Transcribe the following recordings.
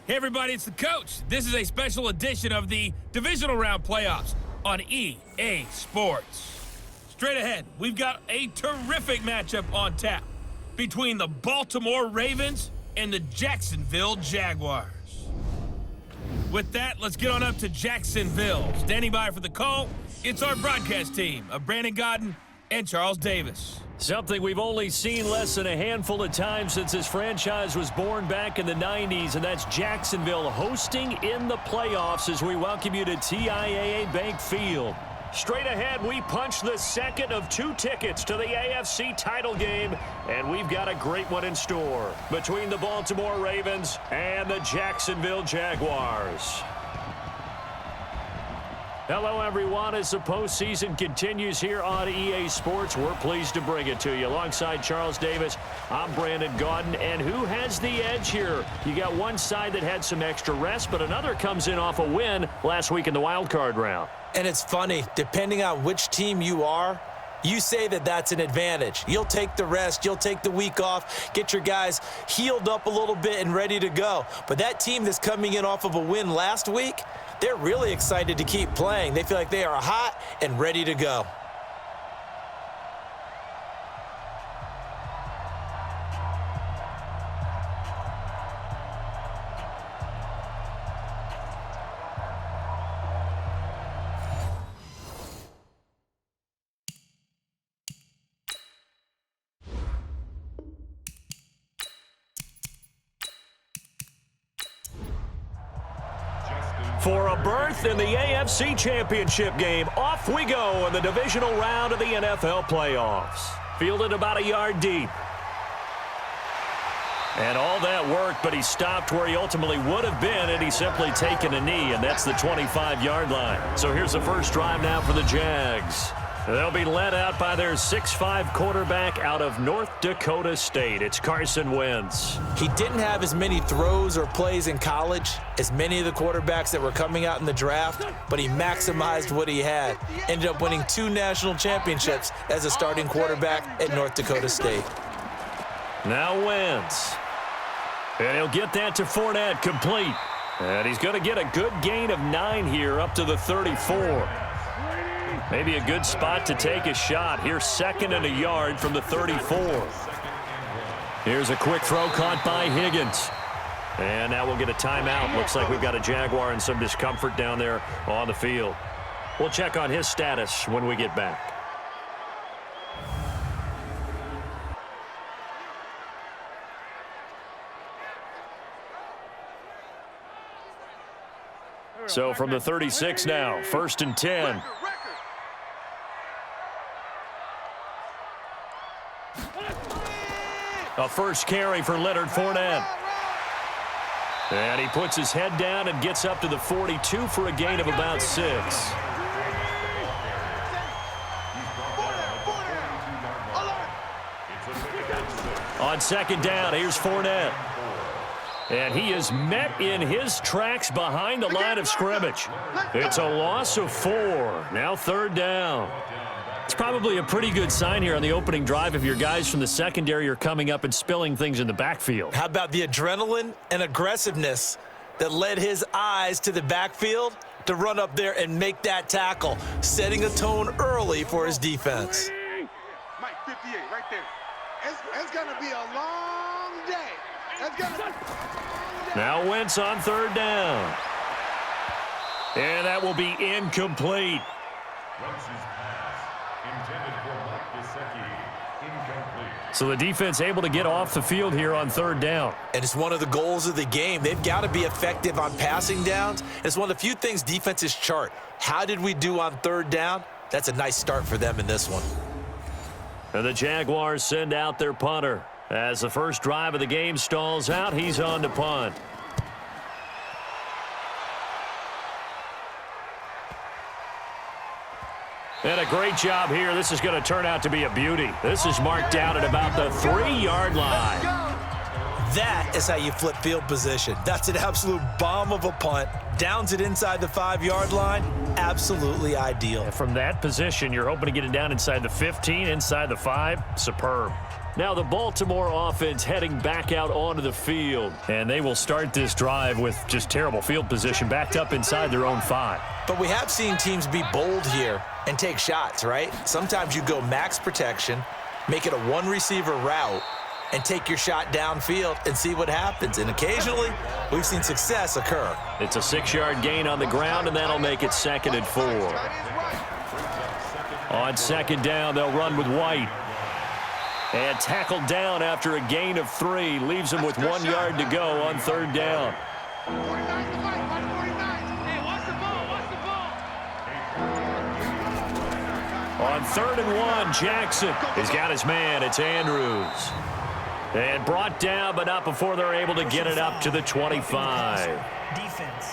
Hey everybody, it's the coach. This is a special edition of the Divisional Round Playoffs on EA Sports. Straight ahead, we've got a terrific matchup on tap between the Baltimore Ravens and the Jacksonville Jaguars. With that, let's get on up to Jacksonville. Standing by for the call, it's our broadcast team of Brandon Godden and Charles Davis. Something we've only seen less than a handful of times since this franchise was born back in the 90s, and that's Jacksonville hosting in the playoffs as we welcome you to TIAA Bank Field. Straight ahead, we punch the second of two tickets to the AFC title game, and we've got a great one in store between the Baltimore Ravens and the Jacksonville Jaguars. Hello, everyone. As the postseason continues here on EA Sports, we're pleased to bring it to you. Alongside Charles Davis, I'm Brandon Godden. And who has the edge here? You got one side that had some extra rest, but another comes in off a win last week in the wild card round. And it's funny, depending on which team you are, you say that that's an advantage. You'll take the rest, you'll take the week off, get your guys healed up a little bit and ready to go. But that team that's coming in off of a win last week, they're really excited to keep playing. They feel like they are hot and ready to go. For a berth in the AFC Championship game, off we go in the divisional round of the NFL playoffs. Fielded about a yard deep. And all that worked, but he stopped where he ultimately would have been had he simply taken a knee, and that's the 25-yard line. So here's the first drive now for the Jags. They'll be led out by their 6'5" quarterback out of North Dakota State. It's Carson Wentz. He didn't have as many throws or plays in college as many of the quarterbacks that were coming out in the draft, but he maximized what he had. Ended up winning 2 national championships as a starting quarterback at North Dakota State. Now Wentz. And he'll get that to Fournette, complete. And he's going to get a good gain of 9 here up to the 34. Maybe a good spot to take a shot. Here's 2nd and a yard from the 34. Here's a quick throw caught by Higgins. And now we'll get a timeout. Looks like we've got a Jaguar in some discomfort down there on the field. We'll check on his status when we get back. So from the 36 now, 1st and 10. A first carry for Leonard Fournette. And he puts his head down and gets up to the 42 for a gain of about 6. On 2nd down, here's Fournette. And he is met in his tracks behind the line of scrimmage. It's a loss of 4. Now 3rd down. It's probably a pretty good sign here on the opening drive if your guys from the secondary are coming up and spilling things in the backfield. How about the adrenaline and aggressiveness that led his eyes to the backfield to run up there and make that tackle, setting a tone early for his defense. Mike, 58, right there. It's going to be a long day. It's going to be a long day. Now Wentz on 3rd down. And that will be incomplete. So the defense able to get off the field here on 3rd down. And it's one of the goals of the game. They've got to be effective on passing downs. It's one of the few things defenses chart. How did we do on 3rd down? That's a nice start for them in this one. And the Jaguars send out their punter. As the first drive of the game stalls out, he's on to punt. And a great job here. This is going to turn out to be a beauty. This is marked out at about the 3-yard line. That is how you flip field position. That's an absolute bomb of a punt. Downs it inside the 5-yard line. Absolutely ideal. And from that position, you're hoping to get it down inside the 15, inside the 5. Superb. Now the Baltimore offense heading back out onto the field. And they will start this drive with just terrible field position, backed up inside their own 5. But we have seen teams be bold here and take shots, right? Sometimes you go max protection, make it a one-receiver route, and take your shot downfield and see what happens. And occasionally, we've seen success occur. It's a 6-yard gain on the ground, and that'll make it 2nd and 4. On 2nd down, they'll run with White. And tackled down after a gain of 3. Leaves him with 1 yard to go on 3rd down. On 3rd and 1, Jackson has got his man. It's Andrews. And brought down, but not before they're able to get it up to the 25. Defense.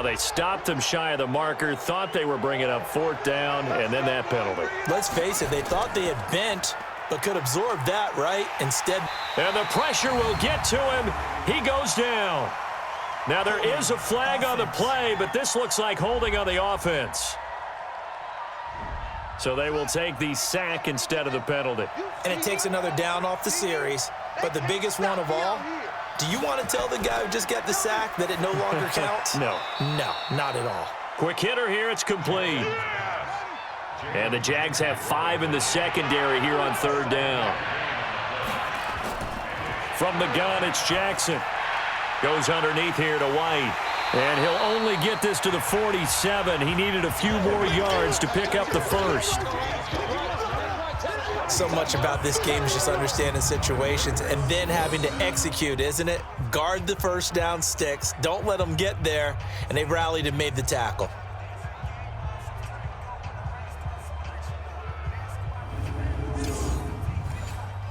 They stopped him shy of the marker, thought they were bringing up 4th down, and then that penalty. Let's face it, they thought they had bent, but could absorb that, right? Instead. And the pressure will get to him. He goes down. Now there is a flag on the play, but this looks like holding on the offense. So they will take the sack instead of the penalty. And it takes another down off the series. But the biggest one of all, do you want to tell the guy who just got the sack that it no longer counts? No. No, not at all. Quick hitter here, it's complete. And the Jags have 5 in the secondary here on 3rd down. From the gun, it's Jackson. Goes underneath here to White. And he'll only get this to the 47. He needed a few more yards to pick up the 1st. So much about this game is just understanding situations and then having to execute, isn't it? Guard the 1st down sticks. Don't let them get there. And they rallied and made the tackle.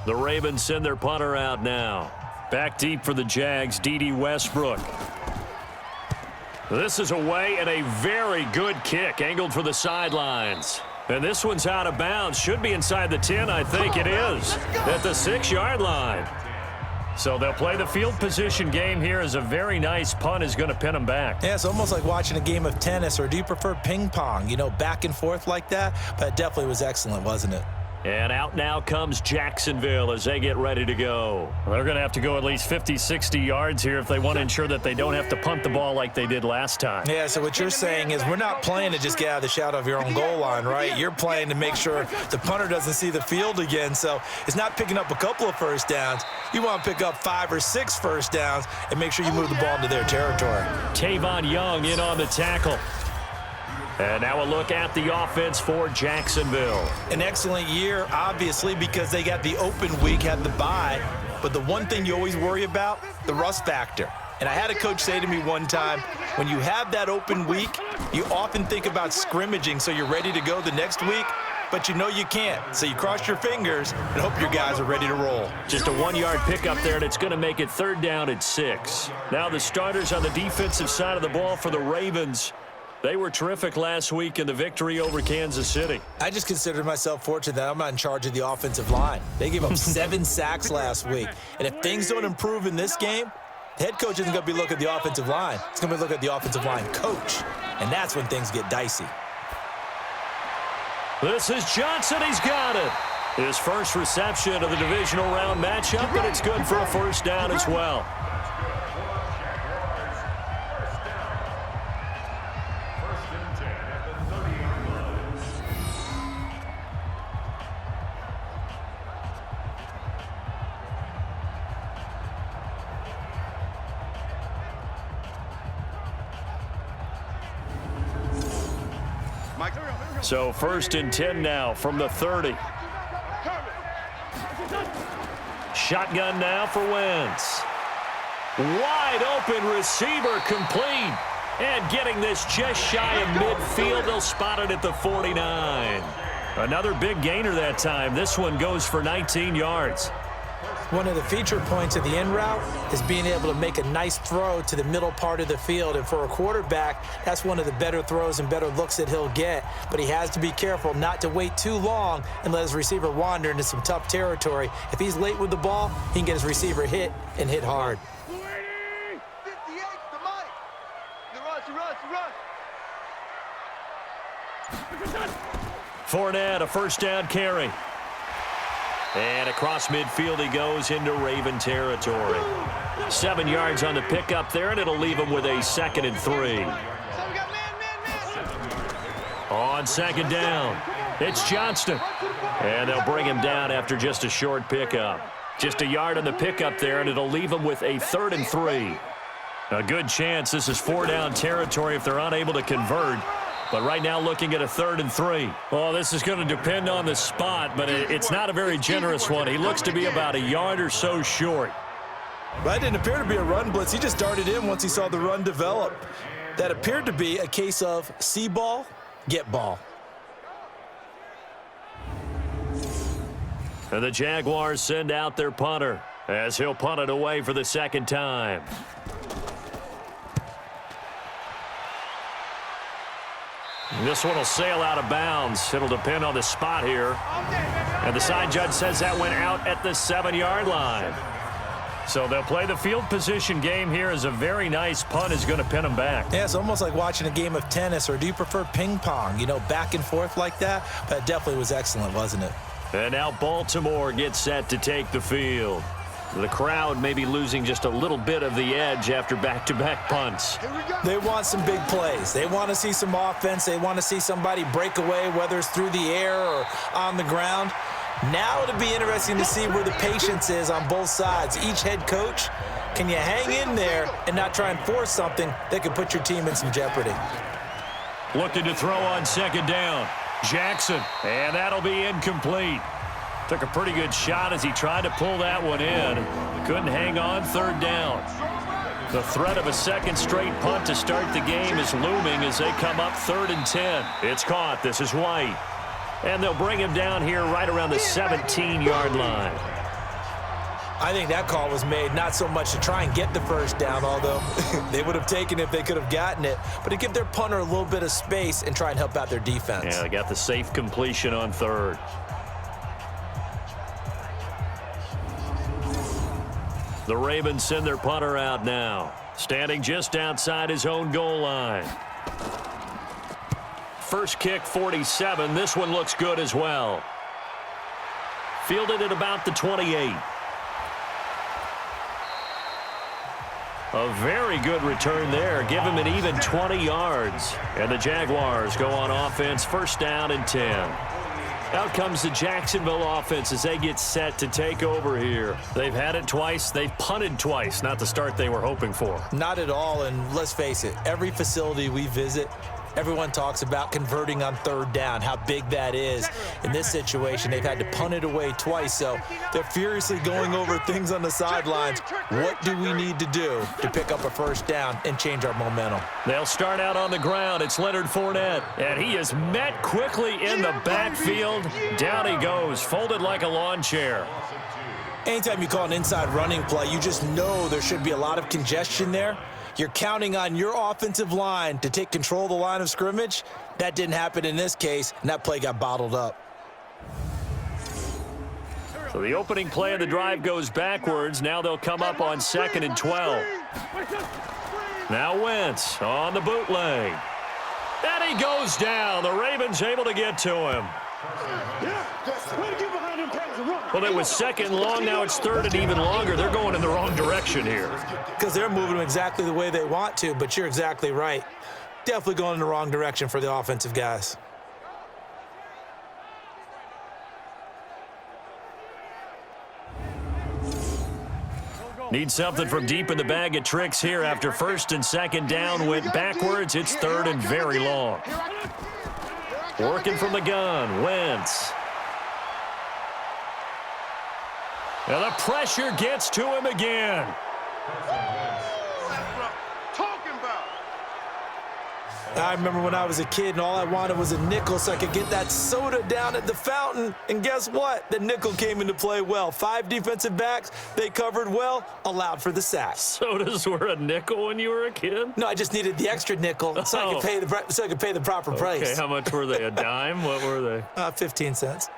The Ravens send their punter out now. Back deep for the Jags, D.D. Westbrook. This is away and a very good kick, angled for the sidelines. And this one's out of bounds. Should be inside the 10, I think it is. At the 6-yard line. So they'll play the field position game here as a very nice punt is going to pin them back. Yeah, it's almost like watching a game of tennis, or do you prefer ping pong? You know, back and forth like that? But it definitely was excellent, wasn't it? And out now comes Jacksonville as they get ready to go. They're going to have to go at least 50, 60 yards here if they want to ensure that they don't have to punt the ball like they did last time. Yeah, so what you're saying is we're not playing to just get out of the shadow of your own goal line, right? You're playing to make sure the punter doesn't see the field again. So it's not picking up a couple of 1st downs. You want to pick up 5 or 6 1st downs and make sure you move the ball into their territory. Tavon Young in on the tackle. And now a look at the offense for Jacksonville. An excellent year, obviously, because they got the open week, had the bye. But the one thing you always worry about, the rust factor. And I had a coach say to me one time, when you have that open week, you often think about scrimmaging so you're ready to go the next week, but you know you can't. So you cross your fingers and hope your guys are ready to roll. Just a 1-yard pickup there, and it's going to make it 3rd down at 6. Now the starters on the defensive side of the ball for the Ravens. They were terrific last week in the victory over Kansas City. I just consider myself fortunate that I'm not in charge of the offensive line. They gave up 7 sacks last week. And if things don't improve in this game, the head coach isn't going to be looking at the offensive line. He's going to be looking at the offensive line coach. And that's when things get dicey. This is Johnson. He's got it. His first reception of the divisional round matchup, but it's good for a 1st down as well. So 1st and 10 now from the 30. Shotgun now for Wentz. Wide open receiver complete. And getting this just shy of midfield. They'll spot it at the 49. Another big gainer that time. This one goes for 19 yards. One of the feature points of the in route is being able to make a nice throw to the middle part of the field. And for a quarterback, that's one of the better throws and better looks that he'll get. But he has to be careful not to wait too long and let his receiver wander into some tough territory. If he's late with the ball, he can get his receiver hit and hit hard. 58, the Mike. The rush. Fournette, a first down carry. And across midfield he goes into Raven territory. 7 yards on the pickup there, and it'll leave him with a 2nd and 3. On 2nd down, it's Johnston. And they'll bring him down after just a short pickup. Just a yard on the pickup there, and it'll leave him with a 3rd and 3. A good chance this is 4-down territory if they're unable to convert. But right now looking at a 3rd and 3. Well, this is going to depend on the spot, but it's not a very generous one. He looks to be about a yard or so short. That didn't appear to be a run blitz. He just darted in once he saw the run develop. That appeared to be a case of see ball, get ball. And the Jaguars send out their punter as he'll punt it away for the 2nd time. This one will sail out of bounds. It'll depend on the spot here. And the side judge says that went out at the 7-yard line. So they'll play the field position game here as a very nice punt is going to pin them back. Yeah, it's almost like watching a game of tennis, or do you prefer ping pong? You know, back and forth like that? But it definitely was excellent, wasn't it? And now Baltimore gets set to take the field. The crowd may be losing just a little bit of the edge after back-to-back punts. They want some big plays. They want to see some offense. They want to see somebody break away, whether it's through the air or on the ground. Now it'll be interesting to see where the patience is on both sides. Each head coach, can you hang in there and not try and force something that could put your team in some jeopardy? Looking to throw on 2nd down. Jackson, and that'll be incomplete. Took a pretty good shot as he tried to pull that one in. Couldn't hang on 3rd down. The threat of a 2nd straight punt to start the game is looming as they come up 3rd and 10. It's caught. This is White. And they'll bring him down here right around the 17-yard line. I think that call was made not so much to try and get the 1st down, although they would have taken it if they could have gotten it, but to give their punter a little bit of space and try and help out their defense. Yeah, they got the safe completion on 3rd. The Ravens send their punter out now, standing just outside his own goal line. First kick, 47. This one looks good as well. Fielded at about the 28. A very good return there. Give him an even 20 yards. And the Jaguars go on offense, 1st down and 10. Out comes the Jacksonville offense as they get set to take over here. They've had it twice. They've punted twice. Not the start they were hoping for. Not at all, and let's face it, every facility we visit, everyone talks about converting on 3rd down, how big that is. In this situation, they've had to punt it away twice, so they're furiously going over things on the sidelines. What do we need to do to pick up a 1st down and change our momentum? They'll start out on the ground. It's Leonard Fournette, and he is met quickly in the backfield. Down he goes, folded like a lawn chair. Anytime you call an inside running play, you just know there should be a lot of congestion there. You're counting on your offensive line to take control of the line of scrimmage. That didn't happen in this case, and that play got bottled up. So the opening play of the drive goes backwards. Now they'll come up on 2nd and 12. Now Wentz on the bootleg. And he goes down. The Ravens able to get to him. Well, it was 2nd and long. Now it's 3rd and even longer. They're going in the wrong direction here. Because they're moving them exactly the way they want to, but you're exactly right. Definitely going in the wrong direction for the offensive guys. Need something from deep in the bag of tricks here after 1st and 2nd down. Went backwards. It's 3rd and very long. Working from the gun, Wentz. And the pressure gets to him again. I remember when I was a kid and all I wanted was a nickel so I could get that soda down at the fountain. And guess what? The nickel came into play well. 5 defensive backs, they covered well, allowed for the sack. Sodas were a nickel when you were a kid? No, I just needed the extra nickel so I could pay the proper price. Okay, how much were they? A dime? What were they? 15 cents.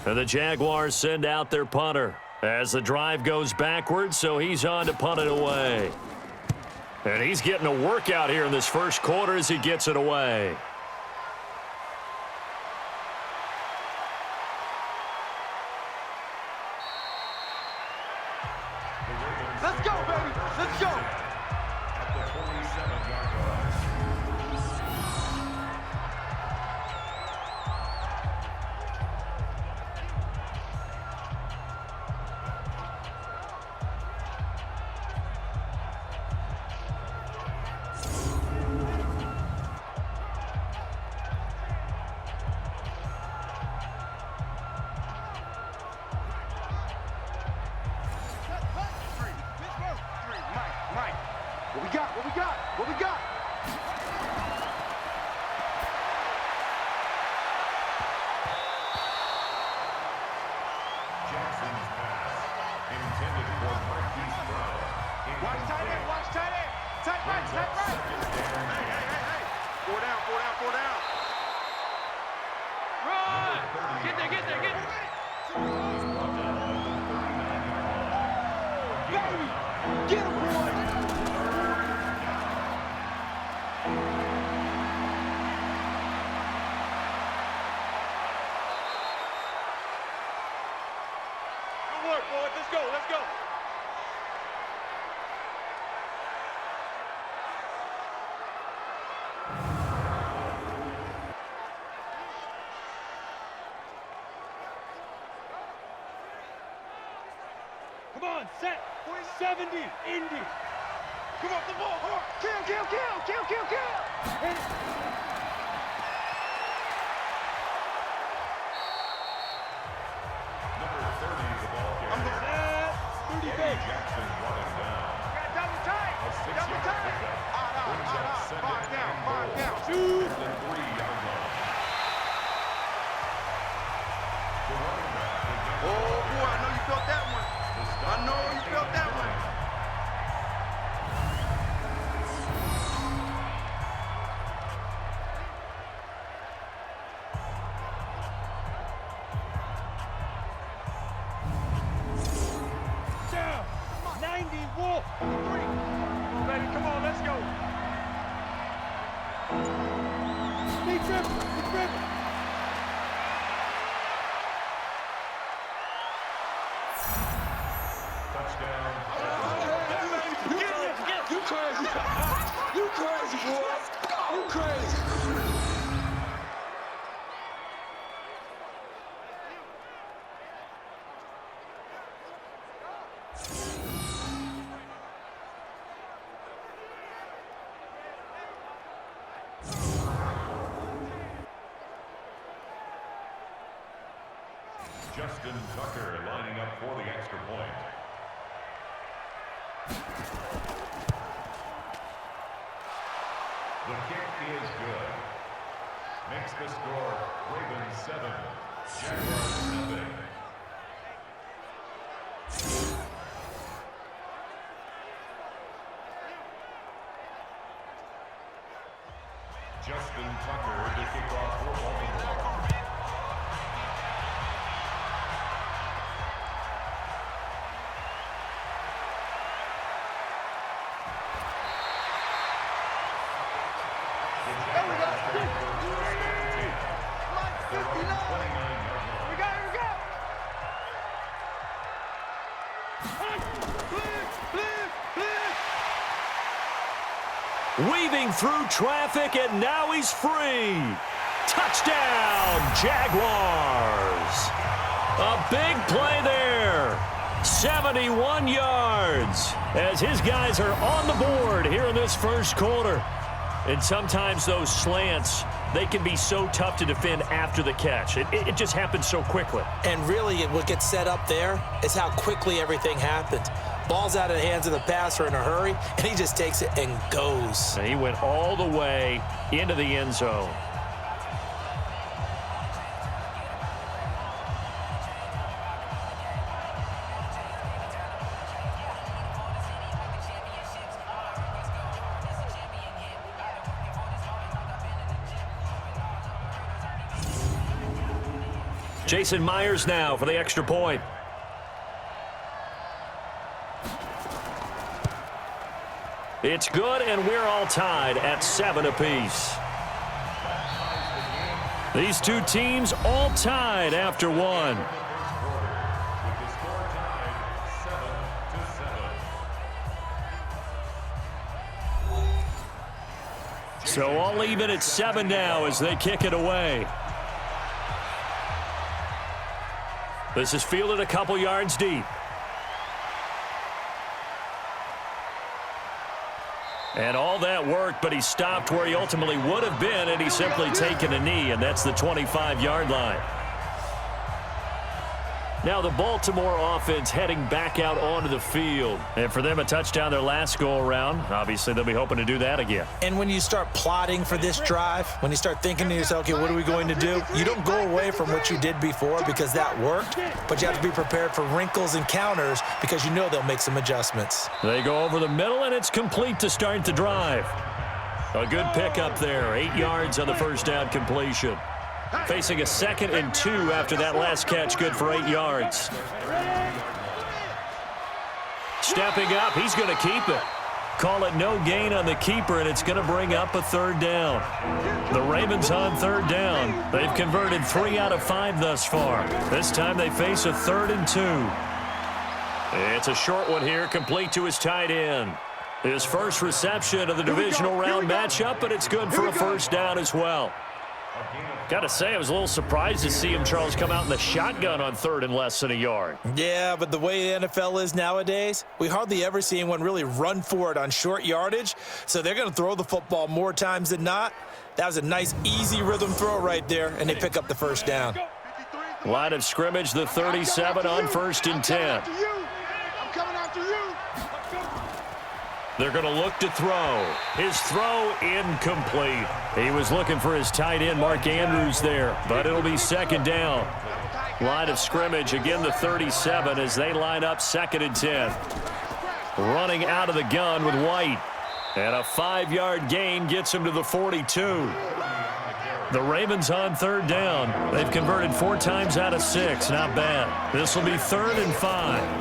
And the Jaguars send out their punter as the drive goes backwards, so he's on to punt it away. And he's getting a workout here in this first quarter as he gets it away. Let's go, baby. Let's go. At the 47-yard line. What we got? What we got? What we got? Jackson's pass. Intended for Marquise Brown. Watch tight end. Watch tight end. Tight right. Tight right. Hey. 4 down. 4 down. 4 down. Run! Get there. Get there. Get there. Baby! Get him, boy! Good work, boys. Let's go. Let's go. Come on, set. 70, Indy. Come on, the ball, hard. Kill. Hit it. Number 30 is the ball I'm carrier. the 30 Eddie base. Jackson running down. Got double tight. A 6-yard pickup. Brings up second Five down. and 5 goal. down. At Shoot. the 3-yard line. The running back will get the Oh, ball boy, I know you felt that one. The stop I know you felt that one. Down. 90 Wolf. 3. Come on, baby. Come on, let's go. Keep dribbling. touchdown. You crazy. You crazy, boy. You crazy. Justin Tucker lining up for the extra point. The kick is good. Makes the score Ravens 7, Jaguars 7. Justin Tucker to kick off for Baltimore. Weaving through traffic, and now he's free. Touchdown, Jaguars. A big play there. 71 yards as his guys are on the board here in this first quarter. And sometimes those slants, they can be so tough to defend after the catch. It just happens so quickly. And really, what gets set up there is how quickly everything happened. Ball's out of the hands of the passer in a hurry, and he just takes it and goes. And he went all the way into the end zone. Jason Myers now for the extra point. It's good, and we're all tied at 7 apiece. These two teams all tied after one. With the score tied 7-7. So all even at 7 now as they kick it away. This is fielded a couple yards deep. And all that worked, but he stopped where he ultimately would have been, and he's simply taken a knee, and that's the 25-yard line. Now the Baltimore offense heading back out onto the field. And for them, a touchdown their last go-around. Obviously, they'll be hoping to do that again. And when you start plotting for this drive, when you start thinking to yourself, okay, what are we going to do? You don't go away from what you did before because that worked, but you have to be prepared for wrinkles and counters because you know they'll make some adjustments. They go over the middle, and it's complete to start the drive. A good pickup there, 8 yards on the first down completion. Facing a 2nd and 2 after that last catch, good for 8 yards. Stepping up, he's going to keep it. Call it no gain on the keeper, and it's going to bring up a 3rd down. The Ravens on 3rd down. They've converted 3 out of 5 thus far. This time they face a 3rd and 2. It's a short one here, complete to his tight end. His first reception of the divisional round matchup, but it's good for a 1st down as well. Got to say, I was a little surprised to see him, Charles, come out in the shotgun on 3rd and less than a yard. Yeah, but the way the NFL is nowadays, we hardly ever see anyone really run for it on short yardage, so they're going to throw the football more times than not. That was a nice, easy rhythm throw right there, and they pick up the 1st down. Line of scrimmage, the 37 on 1st and 10. I'm coming after you. They're going to look to throw. His throw incomplete. He was looking for his tight end, Mark Andrews, there, but it'll be 2nd down. Line of scrimmage, again the 37 as they line up 2nd and 10. Running out of the gun with White. And a 5-yard gain gets him to the 42. The Ravens on 3rd down. They've converted 4 times out of 6. Not bad. This will be 3rd and 5.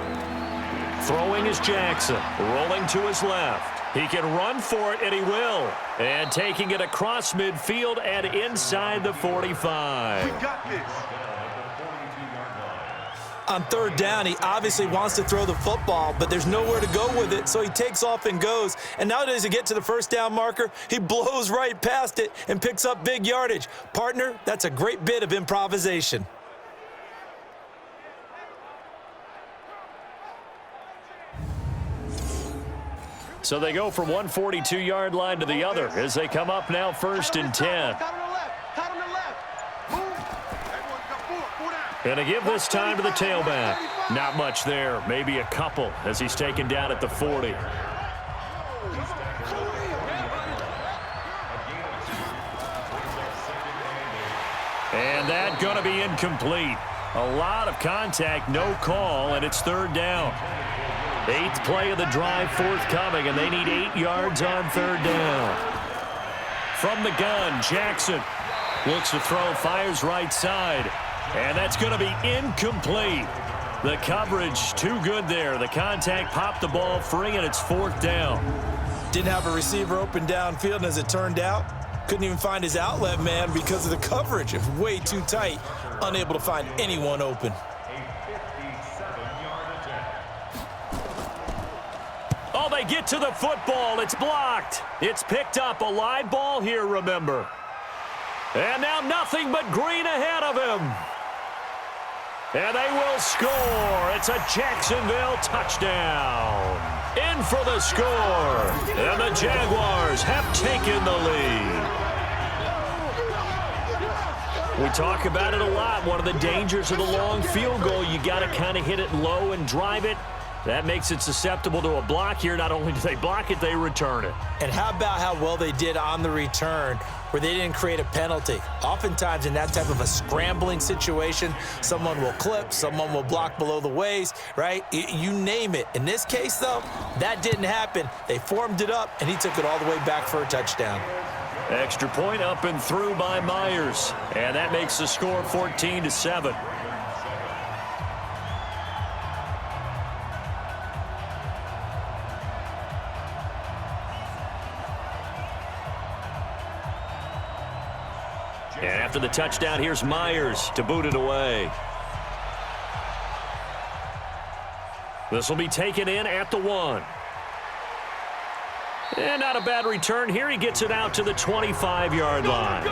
Throwing is Jackson, rolling to his left. He can run for it, and he will. And taking it across midfield and inside the 45. We got this. On 3rd down, he obviously wants to throw the football, but there's nowhere to go with it, so he takes off and goes. And nowadays, to get to the 1st down marker, he blows right past it and picks up big yardage. Partner, that's a great bit of improvisation. So they go from one 42-yard line to the other as they come up now 1st and 10. And to give this time to the tailback. Not much there, maybe a couple as he's taken down at the 40. And that going to be incomplete. A lot of contact, no call, and it's 3rd down. 8th play of the drive forthcoming, and they need 8 yards on 3rd down. From the gun, Jackson looks to throw, fires right side, and that's going to be incomplete. The coverage too good there. The contact popped the ball free, and it's 4th down. Didn't have a receiver open downfield, and as it turned out, couldn't even find his outlet man because of the coverage. It was way too tight, unable to find anyone open. Oh, they get to the football. It's blocked. It's picked up. A live ball here, remember. And now nothing but green ahead of him. And they will score. It's a Jacksonville touchdown. In for the score. And the Jaguars have taken the lead. We talk about it a lot. One of the dangers of the long field goal, you got to kind of hit it low and drive it. That makes it susceptible to a block here. Not only do they block it, they return it. And how about how well they did on the return where they didn't create a penalty? Oftentimes in that type of a scrambling situation, someone will clip, someone will block below the waist, right? You name it. In this case, though, that didn't happen. They formed it up, and he took it all the way back for a touchdown. Extra point up and through by Myers. And that makes the score 14-7. And after the touchdown, here's Myers to boot it away. This will be taken in at the 1. And not a bad return here. He gets it out to the 25-yard line.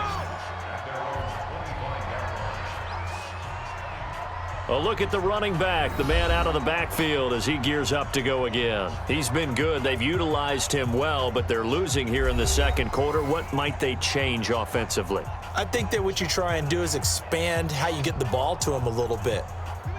A look at the running back, the man out of the backfield as he gears up to go again. He's been good. They've utilized him well, but they're losing here in the second quarter. What might they change offensively? I think that what you try and do is expand how you get the ball to him a little bit.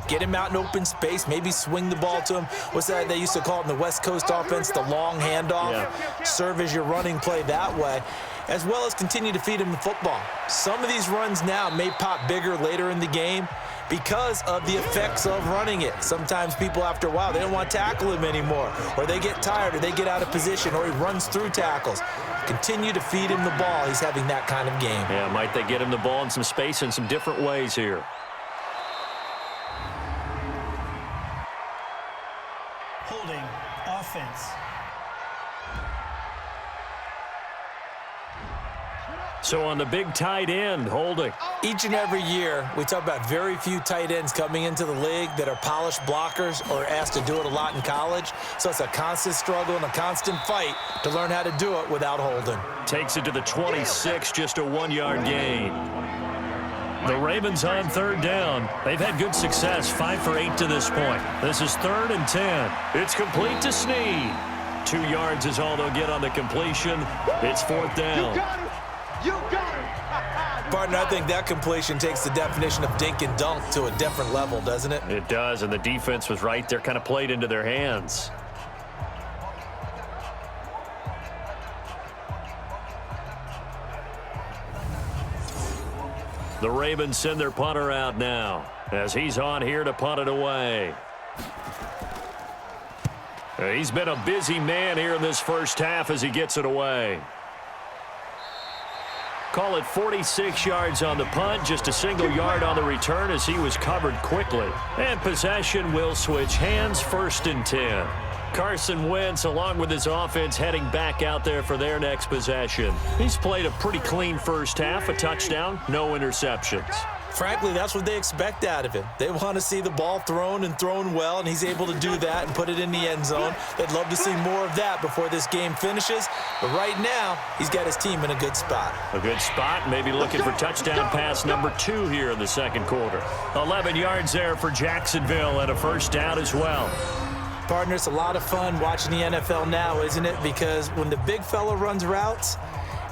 Get him out in open space, maybe swing the ball to him. What's that they used to call it in the West Coast offense, the long handoff? Yeah. Serve as your running play that way, as well as continue to feed him the football. Some of these runs now may pop bigger later in the game because of the effects of running it. Sometimes people, after a while, they don't want to tackle him anymore, or they get tired, or they get out of position, or he runs through tackles. Continue to feed him the ball. He's having that kind of game. Yeah, might they get him the ball in some space in some different ways here? Holding offense. So on the big tight end, holding. Each and every year, we talk about very few tight ends coming into the league that are polished blockers or asked to do it a lot in college. So it's a constant struggle and a constant fight to learn how to do it without holding. Takes it to the 26, just a 1-yard gain. The Ravens on third down. They've had good success, 5 for 8 to this point. This is 3rd and 10. It's complete to Snead. 2 yards is all they'll get on the completion. It's 4th down. You got it. Partner, I think that completion takes the definition of dink and dunk to a different level, doesn't it? It does, and the defense was right there, kind of played into their hands. The Ravens send their punter out now as he's on here to punt it away. He's been a busy man here in this first half as he gets it away. Call it 46 yards on the punt, just a single yard on the return as he was covered quickly. And possession will switch hands, 1st and 10. Carson Wentz, along with his offense, heading back out there for their next possession. He's played a pretty clean first half, a touchdown, no interceptions. Frankly, that's what they expect out of him. They want to see the ball thrown and thrown well, and he's able to do that and put it in the end zone. They'd love to see more of that before this game finishes. But right now, he's got his team in a good spot. A good spot, maybe looking for touchdown pass number 2 here in the second quarter. 11 yards there for Jacksonville and a first down as well. Partner, it's a lot of fun watching the NFL now, isn't it? Because when the big fella runs routes,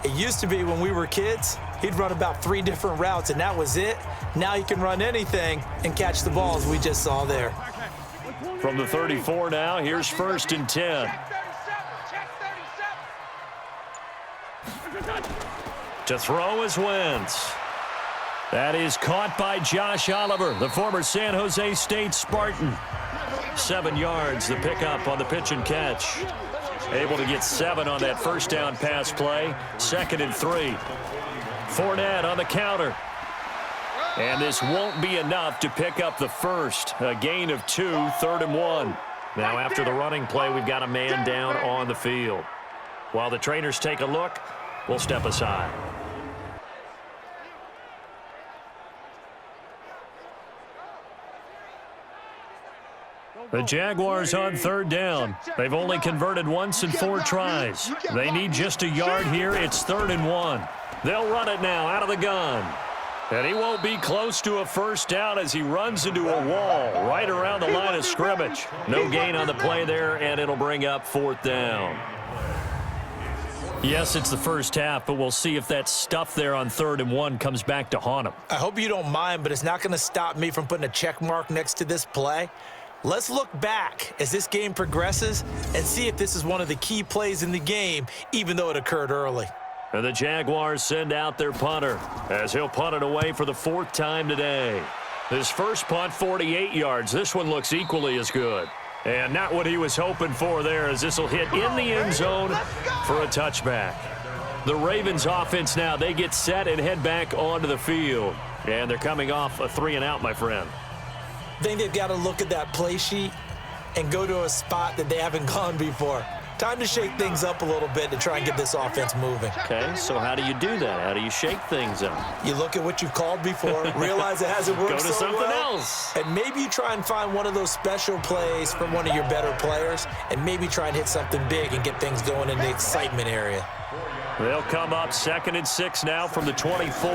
it used to be when we were kids, he'd run about 3 different routes, and that was it. Now he can run anything and catch the balls we just saw there. From the 34 now, here's 1st and 10. To throw is Wentz. That is caught by Josh Oliver, the former San Jose State Spartan. 7 yards, the pickup on the pitch and catch. Able to get 7 on that first down pass play. 2nd and 3. Fournette on the counter. And this won't be enough to pick up the first. A gain of 2, 3rd and 1. Now after the running play, we've got a man down on the field. While the trainers take a look, we'll step aside. The Jaguars on 3rd down. They've only converted once in 4 tries. They need just a yard here. It's 3rd and 1. They'll run it now out of the gun. And he won't be close to a first down as he runs into a wall right around the line of scrimmage. No gain on the play there, and it'll bring up 4th down. Yes, it's the first half, but we'll see if that stuff there on 3rd and 1 comes back to haunt him. I hope you don't mind, but it's not going to stop me from putting a check mark next to this play. Let's look back as this game progresses and see if this is one of the key plays in the game, even though it occurred early. And the Jaguars send out their punter as he'll punt it away for the 4th time today. His first punt, 48 yards. This one looks equally as good. And not what he was hoping for there, as this will hit in the end zone for a touchback. The Ravens offense now, they get set and head back onto the field. And they're coming off a 3-and-out, my friend. I think they've got to look at that play sheet and go to a spot that they haven't gone before. Time to shake things up a little bit to try and get this offense moving. Okay, so how do you do that? How do you shake things up? You look at what you've called before, realize it hasn't worked Go to so something well, else. and maybe you try and find one of those special plays from one of your better players, and maybe try and hit something big and get things going in the excitement area. They'll come up 2nd and 6 now from the 24.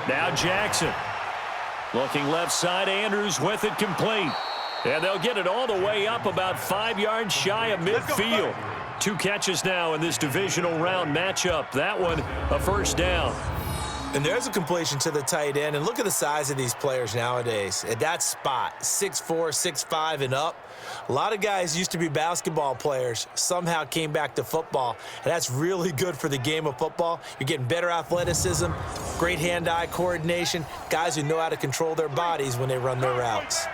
Now Jackson. Looking left side, Andrews with it complete. And they'll get it all the way up about 5 yards shy of midfield. 2 catches now in this divisional round matchup. That one, a first down. And there's a completion to the tight end. And look at the size of these players nowadays. At that spot, 6'4", 6'5", and up. A lot of guys used to be basketball players, somehow came back to football. And that's really good for the game of football. You're getting better athleticism, great hand-eye coordination, guys who know how to control their bodies when they run their routes.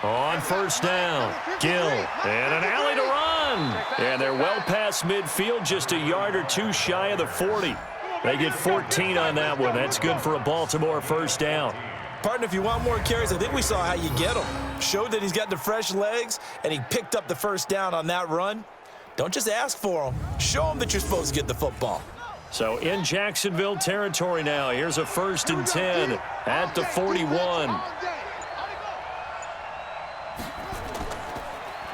On first down, Gill, and an alley to run. And they're well past midfield, just a yard or 2 shy of the 40. They get 14 on that one. That's good for a Baltimore first down. Partner, if you want more carries, I think we saw how you get him. Showed that he's got the fresh legs, and he picked up the first down on that run. Don't just ask for him. Show him that you're supposed to get the football. So in Jacksonville territory now, here's a 1st and 10 at the 41.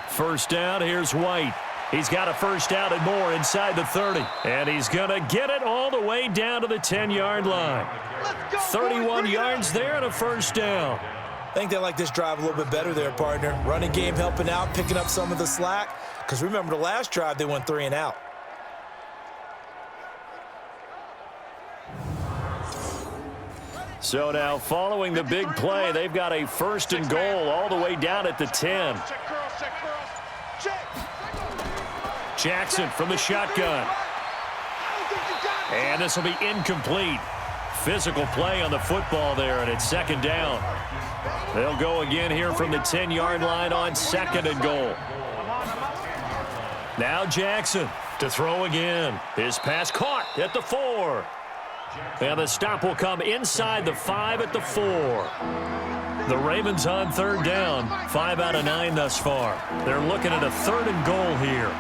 First down, here's White. He's got a first down and more inside the 30. And he's going to get it all the way down to the 10-yard line. 31 yards there and a first down. I think they like this drive a little bit better there, partner. Running game helping out, picking up some of the slack. Because remember the last drive, they went 3 and out. So now following the big play, they've got a 1st and goal all the way down at the 10. Jackson from the shotgun. And this will be incomplete. Physical play on the football there, and it's 2nd down. They'll go again here from the 10-yard line on 2nd and goal. Now Jackson to throw again. His pass caught at the 4. And the stop will come inside the 5 at the 4. The Ravens on 3rd down. 5 out of 9 thus far. They're looking at a 3rd and goal here.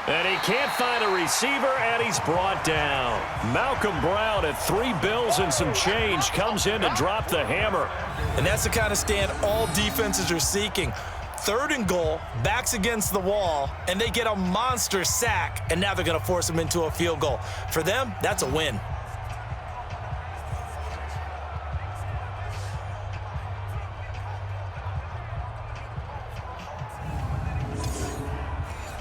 And he can't find a receiver, and he's brought down. Malcolm Brown at 3 bills and some change comes in to drop the hammer. And that's the kind of stand all defenses are seeking. 3rd and goal, backs against the wall, and they get a monster sack, and now they're going to force them into a field goal. For them, that's a win.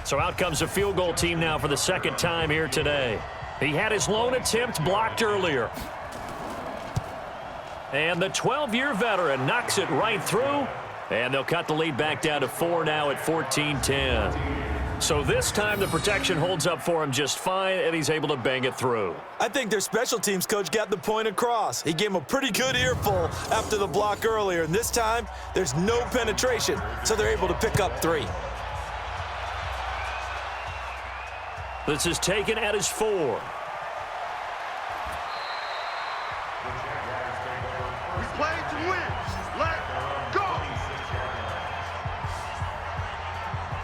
So out comes a field goal team now for the 2nd time here today. He had his lone attempt blocked earlier. And the 12-year veteran knocks it right through. And they'll cut the lead back down to 4 now at 14-10. So this time the protection holds up for him just fine, and he's able to bang it through. I think their special teams coach got the point across. He gave him a pretty good earful after the block earlier. And this time, there's no penetration, so they're able to pick up 3. This is taken at his 4. We play to win. Let go.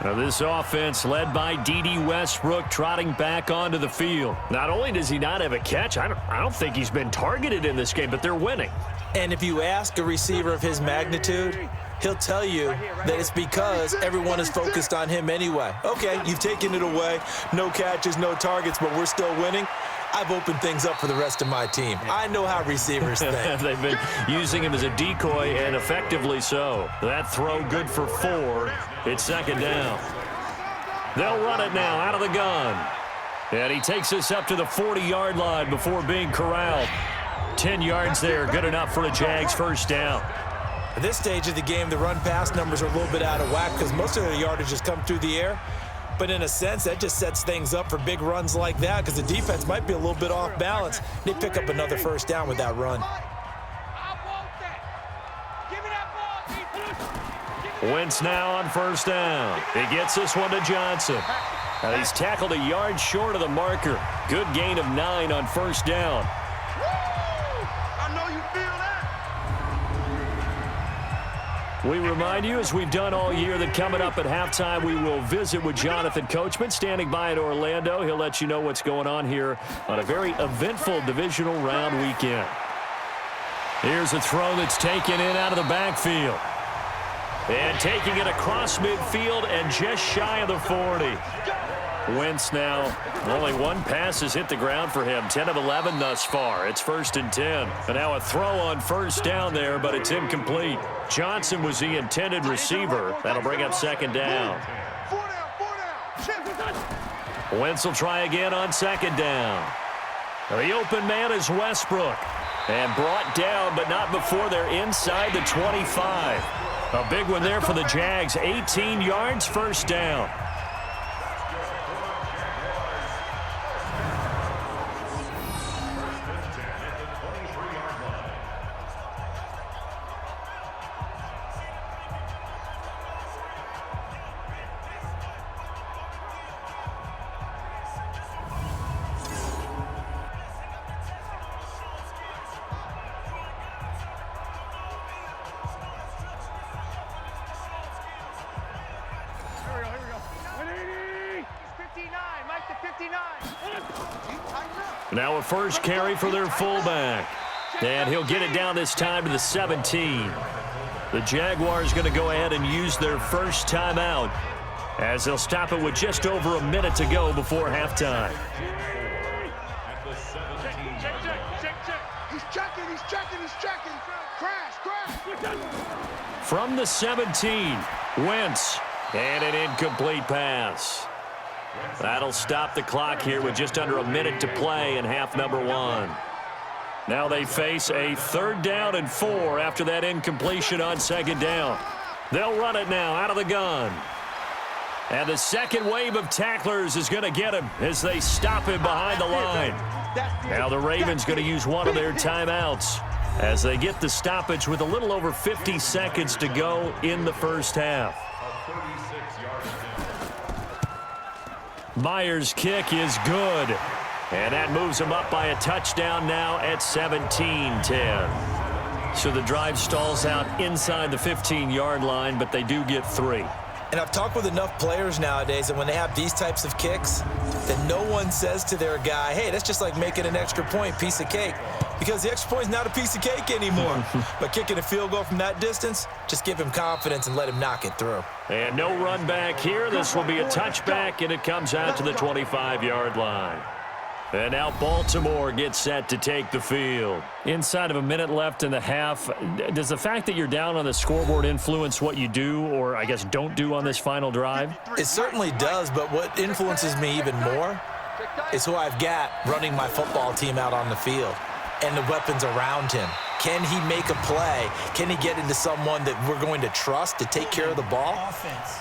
Now this offense led by D.D. Westbrook trotting back onto the field. Not only does he not have a catch, I don't think he's been targeted in this game, but they're winning. And if you ask a receiver of his magnitude, he'll tell you that it's because everyone is focused on him anyway. Okay, you've taken it away. No catches, no targets, but we're still winning. I've opened things up for the rest of my team. I know how receivers think. They've been using him as a decoy, and effectively so. That throw good for 4. It's 2nd down. They'll run it now out of the gun. And he takes this up to the 40-yard line before being corralled. 10 yards there, good enough for a Jags first down. At this stage of the game, the run-pass numbers are a little bit out of whack because most of their yardage has come through the air. But in a sense, that just sets things up for big runs like that because the defense might be a little bit off balance. They pick up another first down with that run. Wentz now on first down. He gets this one to Johnson. And he's tackled a yard short of the marker. Good gain of 9 on first down. We remind you, as we've done all year, that coming up at halftime, we will visit with Jonathan Coachman, standing by in Orlando. He'll let you know what's going on here on a very eventful divisional round weekend. Here's a throw that's taken in out of the backfield. And taking it across midfield and just shy of the 40. Wentz now, only one pass has hit the ground for him. 10 of 11 thus far. It's 1st and 10. And now a throw on first down there, but it's incomplete. Johnson was the intended receiver. That'll bring up 2nd down. Wentz will try again on 2nd down. The open man is Westbrook. And brought down, but not before they're inside the 25. A big one there for the Jags. 18 yards, 1st down. Now a first carry for their fullback. And he'll get it down this time to the 17. The Jaguars going to go ahead and use their first timeout as they'll stop it with just over a minute to go before halftime. He's checking. Crash. From the 17, Wentz, and an incomplete pass. That'll stop the clock here with just under a minute to play in half number 1. Now they face a 3rd down and 4 after that incompletion on 2nd down. They'll run it now out of the gun. And the second wave of tacklers is going to get him as they stop him behind the line. Now the Ravens going to use one of their timeouts as they get the stoppage with a little over 50 seconds to go in the first half. Myers' kick is good. And that moves him up by a touchdown now at 17-10. So the drive stalls out inside the 15-yard line, but they do get 3. And I've talked with enough players nowadays that when they have these types of kicks, that no one says to their guy, hey, that's just like making an extra point, piece of cake. Because the extra point is not a piece of cake anymore. But kicking a field goal from that distance, just give him confidence and let him knock it through. And no run back here. This will be a touchback, and it comes out to the 25-yard line. And now Baltimore gets set to take the field. Inside of a minute left in the half, does the fact that you're down on the scoreboard influence what you do, or I guess don't do on this final drive? It certainly does, but what influences me even more is who I've got running my football team out on the field and the weapons around him. Can he make a play? Can he get into someone that we're going to trust to take care of the ball?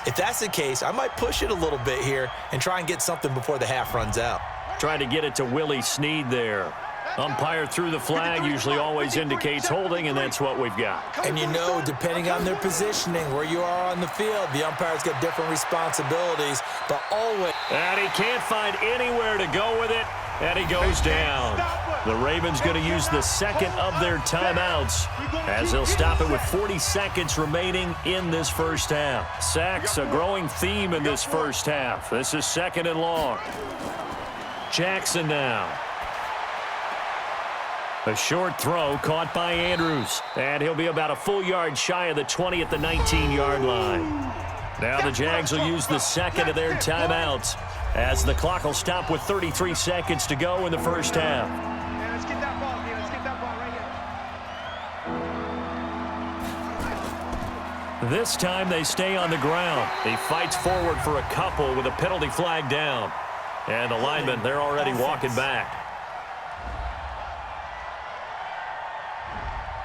If that's the case, I might push it a little bit here and try and get something before the half runs out. Trying to get it to Willie Snead there. Umpire threw the flag, usually always indicates holding, and that's what we've got. And you know, depending on their positioning, where you are on the field, the umpire's got different responsibilities, but always. And he can't find anywhere to go with it, and he goes down. The Ravens going to use the second of their timeouts as they'll stop it with 40 seconds remaining in this first half. Sacks, a growing theme in this first half. This is 2nd and long. Jackson now. A short throw caught by Andrews. And he'll be about a full yard shy of the 20 at the 19-yard line. Now the Jags will use the second of their timeouts as the clock will stop with 33 seconds to go in the first half. Let's get that ball, man. Let's get that ball right here. This time they stay on the ground. He fights forward for a couple with a penalty flag down. And the linemen, they're already walking back.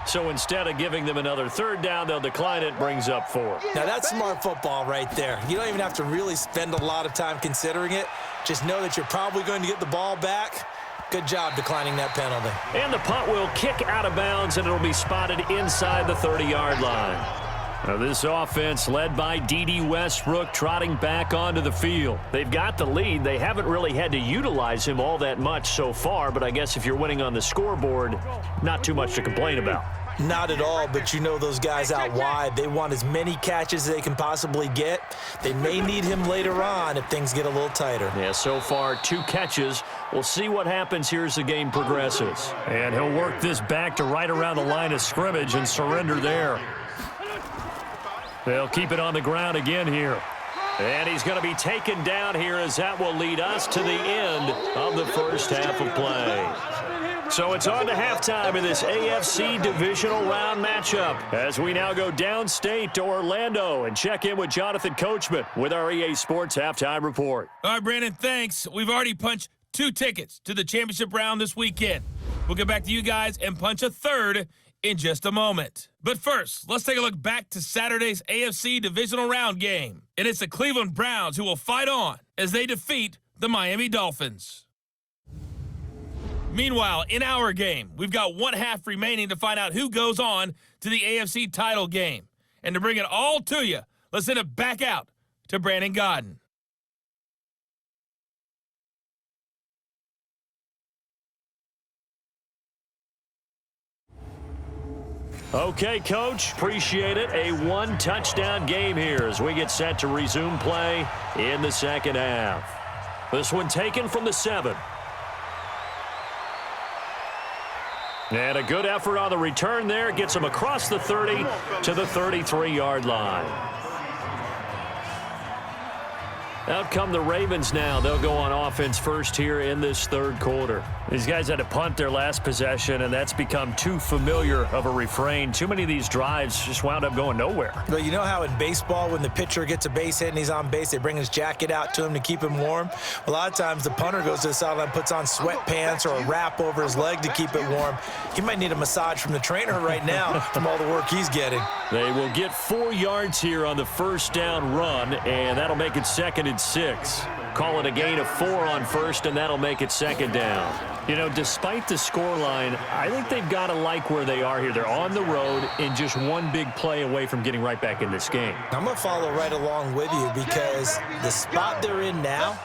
So instead of giving them another 3rd down, they'll decline it, brings up 4. Now that's smart football right there. You don't even have to really spend a lot of time considering it. Just know that you're probably going to get the ball back. Good job declining that penalty. And the punt will kick out of bounds, and it'll be spotted inside the 30-yard line. Now this offense led by D.D. Westbrook trotting back onto the field. They've got the lead. They haven't really had to utilize him all that much so far, but I guess if you're winning on the scoreboard, not too much to complain about. Not at all, but you know those guys out wide, they want as many catches as they can possibly get. They may need him later on if things get a little tighter. Yeah, so far 2 catches. We'll see what happens here as the game progresses. And he'll work this back to right around the line of scrimmage and surrender there. They'll keep it on the ground again here. And he's going to be taken down here as that will lead us to the end of the first half of play. So it's on to halftime in this AFC Divisional Round matchup as we now go downstate to Orlando and check in with Jonathan Coachman with our EA Sports Halftime Report. All right, Brandon, thanks. We've already punched 2 tickets to the championship round this weekend. We'll get back to you guys and punch a third in just a moment. But first, let's take a look back to Saturday's AFC Divisional Round game. And it's the Cleveland Browns who will fight on as they defeat the Miami Dolphins. Meanwhile, in our game, we've got 1 half remaining to find out who goes on to the AFC title game. And to bring it all to you, let's send it back out to Brandon Godden. Okay, Coach, appreciate it. A 1-touchdown game here as we get set to resume play in the second half. This one taken from the 7. And a good effort on the return there. Gets him across the 30 to the 33-yard line. Out come the Ravens now. They'll go on offense first here in this third quarter. These guys had to punt their last possession, and that's become too familiar of a refrain. Too many of these drives just wound up going nowhere. Well, you know how in baseball when the pitcher gets a base hit and he's on base, they bring his jacket out to him to keep him warm? A lot of times the punter goes to the sideline, puts on sweatpants or a wrap over his leg to keep it warm. He might need a massage from the trainer right now from all the work he's getting. They will get 4 yards here on the first down run, and that'll make it 2nd and 6. Call it a gain of 4 on first, and that'll make it 2nd down. You know, despite the scoreline, I think they've got to like where they are here. They're on the road and just 1 big play away from getting right back in this game. I'm going to follow right along with you because the spot they're in now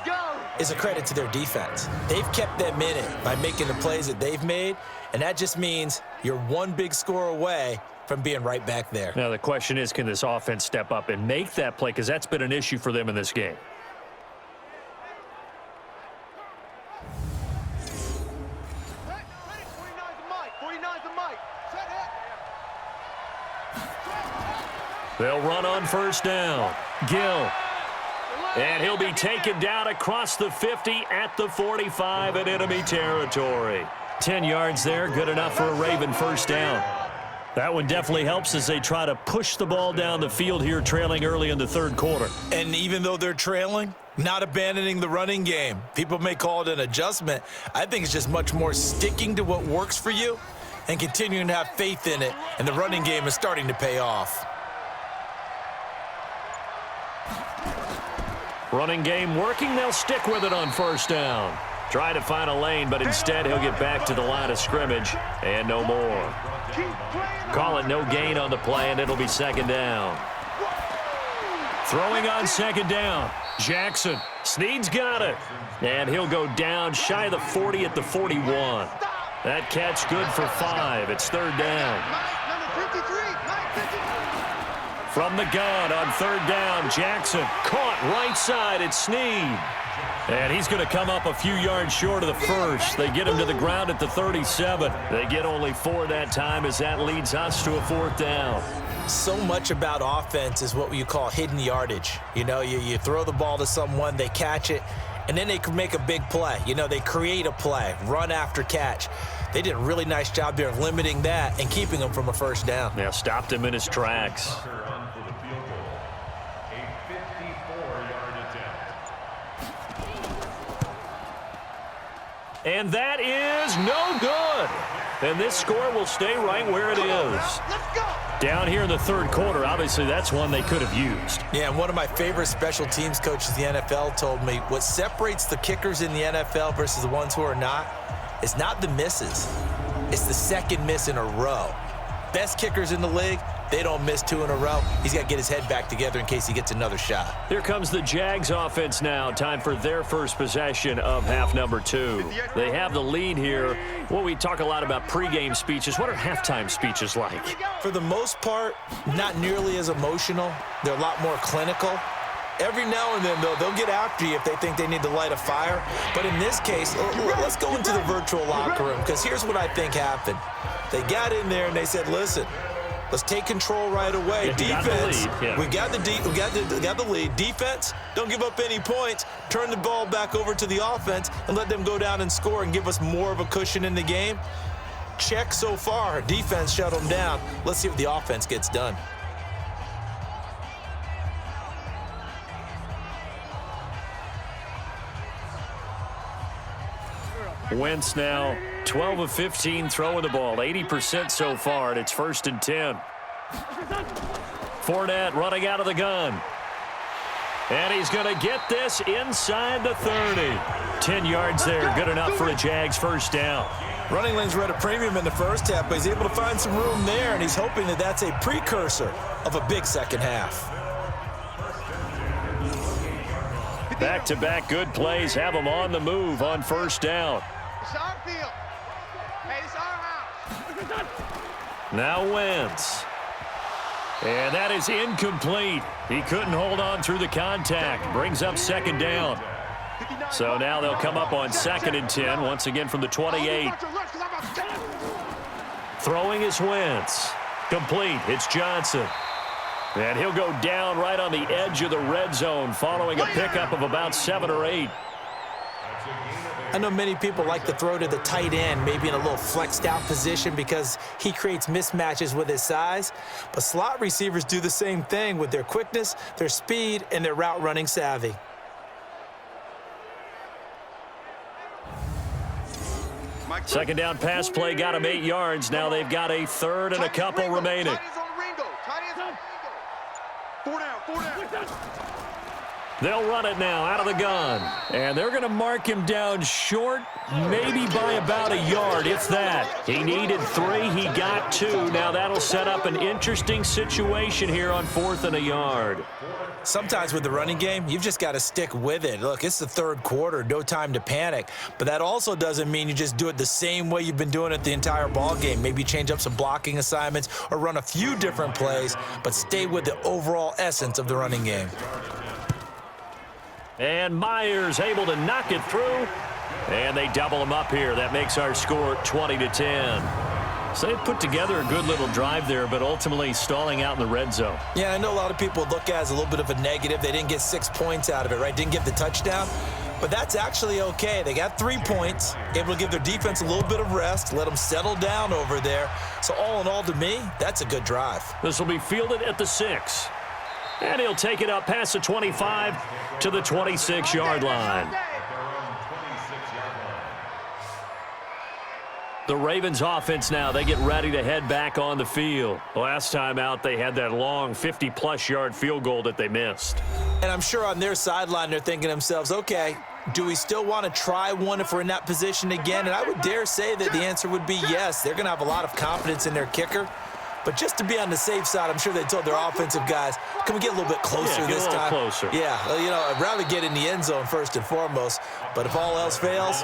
is a credit to their defense. They've kept them in it by making the plays that they've made, and that just means you're 1 big score away from being right back there. Now, the question is, can this offense step up and make that play? Because that's been an issue for them in this game. They'll run on first down. Gill. And he'll be taken down across the 50 at the 45 in enemy territory. 10 yards there, good enough for a Raven first down. That one definitely helps as they try to push the ball down the field here, trailing early in the third quarter. And even though they're trailing, not abandoning the running game. People may call it an adjustment. I think it's just much more sticking to what works for you and continuing to have faith in it, and the running game is starting to pay off. Running game working. They'll stick with it on first down. Try to find a lane, but instead he'll get back to the line of scrimmage and no more. Call it no gain on the play, and it'll be 2nd down. Throwing on 2nd down. Jackson. Snead's got it. And he'll go down shy of the 40 at the 41. That catch good for 5. It's 3rd down. From the gun on 3rd down, Jackson caught right side at Snead. And he's going to come up a few yards short of the first. They get him to the ground at the 37. They get only 4 that time as that leads us to a 4th down. So much about offense is what you call hidden yardage. You know, you throw the ball to someone, they catch it, and then they can make a big play. You know, they create a play, run after catch. They did a really nice job there of limiting that and keeping him from a first down. Yeah, stopped him in his tracks. And that is no good. And this score will stay right where it is. Down here in the third quarter, obviously that's one they could have used. Yeah, and one of my favorite special teams coaches in the NFL told me what separates the kickers in the NFL versus the ones who are not is not the misses. It's the second miss in a row. Best kickers in the league If they don't miss 2 in a row, he's got to get his head back together in case he gets another shot. Here comes the Jags offense now. Time for their first possession of half number 2. They have the lead here. Well, we talk a lot about pregame speeches. What are halftime speeches like? For the most part, not nearly as emotional. They're a lot more clinical. Every now and then, though, they'll get after you if they think they need to light a fire. But in this case, let's go into the virtual locker room, because here's what I think happened. They got in there and they said, listen, let's take control right away. Yeah, defense, we got the lead. Defense, don't give up any points. Turn the ball back over to the offense and let them go down and score and give us more of a cushion in the game. Check so far. Defense shut them down. Let's see if the offense gets done. Wentz now 12 of 15 throwing the ball, 80% so far, and it's 1st and 10. Fournette running out of the gun. And he's going to get this inside the 30. 10 yards there, good enough for a Jags first down. Running lanes were at a premium in the first half, but he's able to find some room there, and he's hoping that that's a precursor of a big second half. Back-to-back good plays have them on the move on first down. It's our field. Hey, it's our house. Now Wentz. And that is incomplete. He couldn't hold on through the contact. Brings up 2nd down. So now they'll come up on 2nd and 10, once again from the 28. Throwing is Wentz. Complete. It's Johnson. And he'll go down right on the edge of the red zone following a pickup of about 7 or 8. I know many people like to throw to the tight end, maybe in a little flexed out position because he creates mismatches with his size. But slot receivers do the same thing with their quickness, their speed, and their route running savvy. Second down pass play got him 8 yards. Now they've got a 3rd and a couple remaining. They'll run it now out of the gun. And they're going to mark him down short, maybe by about a yard, if that. He needed 3. He got 2. Now that'll set up an interesting situation here on 4th and a yard. Sometimes with the running game, you've just got to stick with it. Look, it's the 3rd quarter, no time to panic. But that also doesn't mean you just do it the same way you've been doing it the entire ball game. Maybe change up some blocking assignments or run a few different plays, but stay with the overall essence of the running game. And Myers able to knock it through. And they double him up here. That makes our score 20-10. So they put together a good little drive there, but ultimately stalling out in the red zone. Yeah, I know a lot of people look at it as a little bit of a negative. They didn't get 6 points out of it, right? Didn't get the touchdown. But that's actually okay. They got 3 points, able to give their defense a little bit of rest, let them settle down over there. So all in all, to me, that's a good drive. This will be fielded at the 6. And he'll take it up past the 25 to the 26-yard line. The Ravens offense now, they get ready to head back on the field. Last time out, they had that long 50-plus yard field goal that they missed. And I'm sure on their sideline, they're thinking to themselves, okay, do we still want to try one if we're in that position again? And I would dare say that the answer would be yes. They're going to have a lot of confidence in their kicker. But just to be on the safe side, I'm sure they told their offensive guys, can we get a little bit closer this time? Closer. Yeah, you know, I'd rather get in the end zone first and foremost. But if all else fails,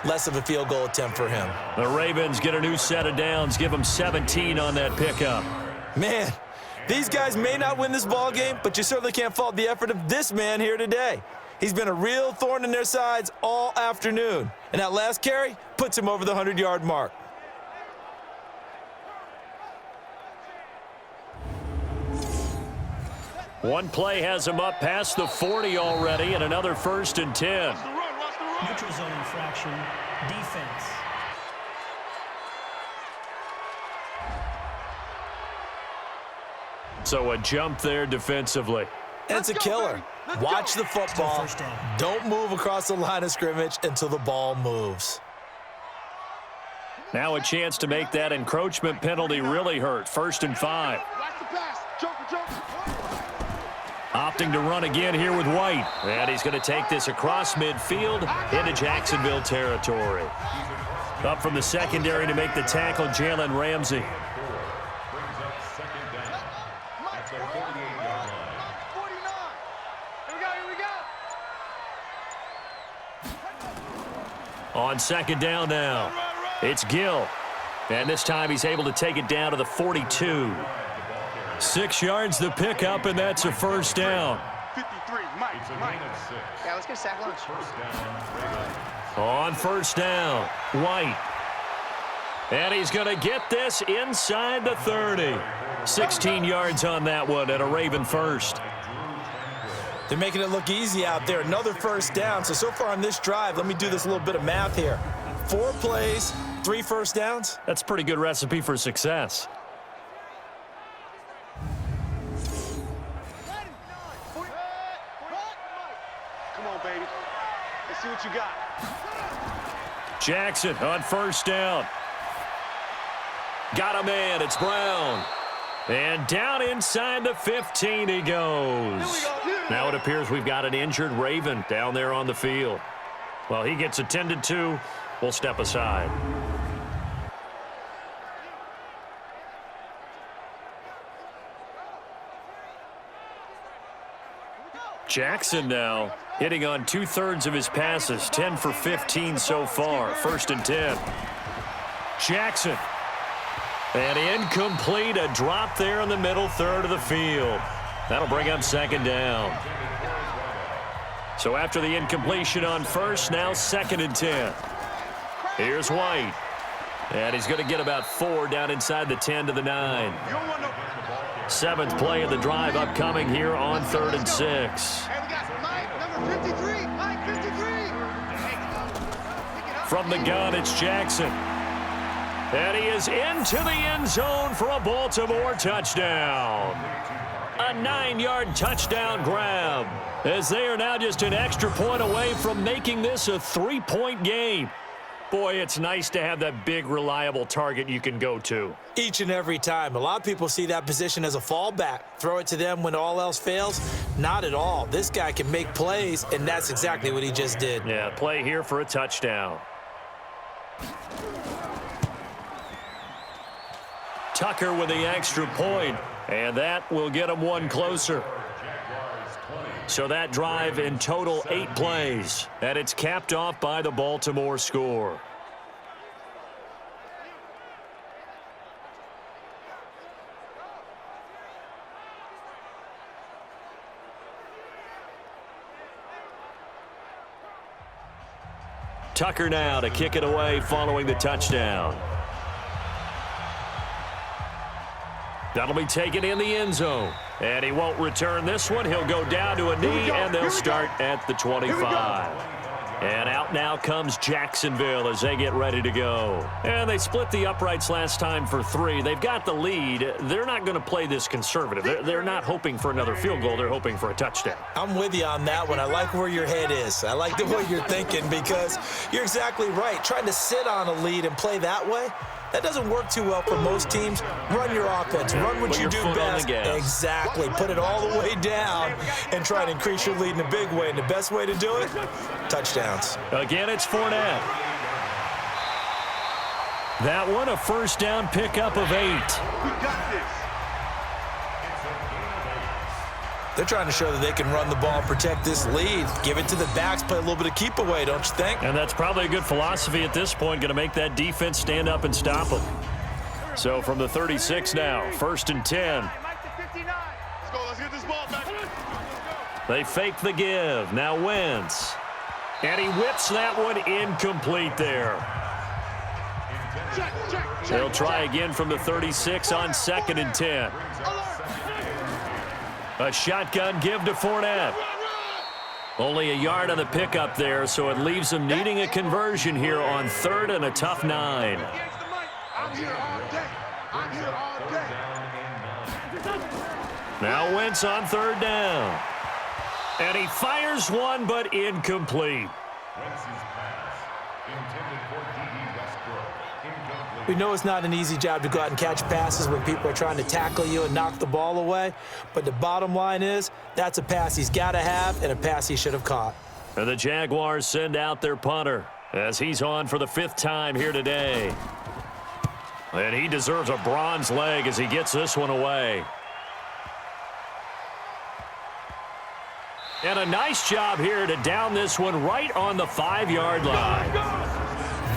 less of a field goal attempt for him. The Ravens get a new set of downs, give them 17 on that pickup. Man, these guys may not win this ball game, but you certainly can't fault the effort of this man here today. He's been a real thorn in their sides all afternoon. And that last carry puts him over the 100-yard mark. One play has him up past the 40 already, and another 1st and 10. Neutral zone infraction, defense. So a jump there defensively. And it's a killer. Watch the football. Don't move across the line of scrimmage until the ball moves. Now a chance to make that encroachment penalty really hurt. 1st and 5. Opting to run again here with White. And he's going to take this across midfield into Jacksonville territory. Up from the secondary to make the tackle, Jalen Ramsey. On second down now, it's Gill. And this time he's able to take it down to the 42. 6 yards the pickup, and that's a first down. 53, Mike. Yeah, let's get a sack lunch. On first down, White. And he's going to get this inside the 30. 16 yards on that one, and a Raven first. They're making it look easy out there. Another first down. So far on this drive, let me do this little bit of math here. 4 plays, 3 first downs. That's a pretty good recipe for success. Come on, baby. Let's see what you got. Jackson on first down. Got a man. It's Brown. And down inside the 15 he goes. Now it appears we've got an injured Raven down there on the field. Well, he gets attended to. We'll step aside. Jackson now hitting on 2/3 of his passes, 10 for 15 so far. 1st and 10. Jackson. And incomplete, a drop there in the middle third of the field. That'll bring up second down. So after the incompletion on first, now 2nd and 10. Here's White. And he's going to get about 4 down inside the 10 to the 9. 7th play of the drive upcoming here on 3rd and 6. Hey, we got Mike, number 53. Mike, 53. From the gun, it's Jackson. And he is into the end zone for a Baltimore touchdown. A 9-yard touchdown grab, as they are now just an extra point away from making this a 3-point game. Boy, it's nice to have that big, reliable target you can go to. Each and every time. A lot of people see that position as a fallback. Throw it to them when all else fails. Not at all. This guy can make plays, and that's exactly what he just did. Yeah, play here for a touchdown. Tucker with the extra point, and that will get him 1 closer. So that drive in total 8 plays, and it's capped off by the Baltimore score. Tucker now to kick it away following the touchdown. That'll be taken in the end zone. And he won't return this one. He'll go down to a knee, and they'll start at the 25. And out now comes Jacksonville as they get ready to go. And they split the uprights last time for 3. They've got the lead. They're not going to play this conservative. They're not hoping for another field goal. They're hoping for a touchdown. I'm with you on that one. I like where your head is. I like the way you're thinking, because you're exactly right. Trying to sit on a lead and play that way, that doesn't work too well for most teams. Run your offense. Run what you do best. Exactly. Put it all the way down and try to increase your lead in a big way. And the best way to do it, touchdowns. Again, it's Fournette. That one, a first down pickup of 8. We got this. They're trying to show that they can run the ball and protect this lead. Give it to the backs, play a little bit of keep away, don't you think? And that's probably a good philosophy at this point, going to make that defense stand up and stop them. So from the 36 now, 1st and 10. Let's go. Let's get this ball back. They fake the give. Now Wentz. And he whips that one incomplete there. They'll try again from the 36 on 2nd and 10. A shotgun give to Fournette. Only a yard on the pickup there, so it leaves him needing a conversion here on 3rd and a tough 9. I'm here all day. I'm here all day. Now Wentz on 3rd down. And he fires one, but incomplete. Wentz's pass, intended for D.E. Westbrook. Incomplete. We know it's not an easy job to go out and catch passes when people are trying to tackle you and knock the ball away. But the bottom line is, that's a pass he's got to have and a pass he should have caught. And the Jaguars send out their punter as he's on for the 5th time here today. And he deserves a bronze leg as he gets this one away. And a nice job here to down this one right on the 5-yard line.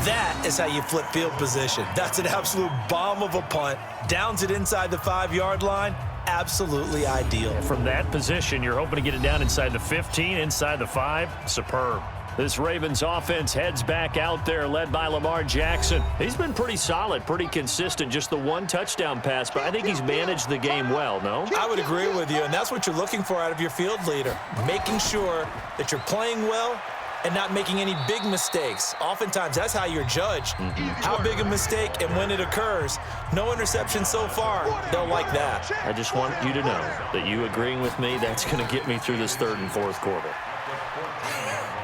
That is how you flip field position. That's an absolute bomb of a punt. Downs it inside the 5-yard line. Absolutely ideal. From that position, you're hoping to get it down inside the 15, inside the 5. Superb. This Ravens offense heads back out there, led by Lamar Jackson. He's been pretty solid, pretty consistent, just the one touchdown pass, but I think he's managed the game well, no? I would agree with you, and that's what you're looking for out of your field leader, making sure that you're playing well and not making any big mistakes. Oftentimes, that's how you're judged. How big a mistake and when it occurs. No interception so far. They'll like that. I just want you to know that you agreeing with me, that's going to get me through this third and fourth quarter.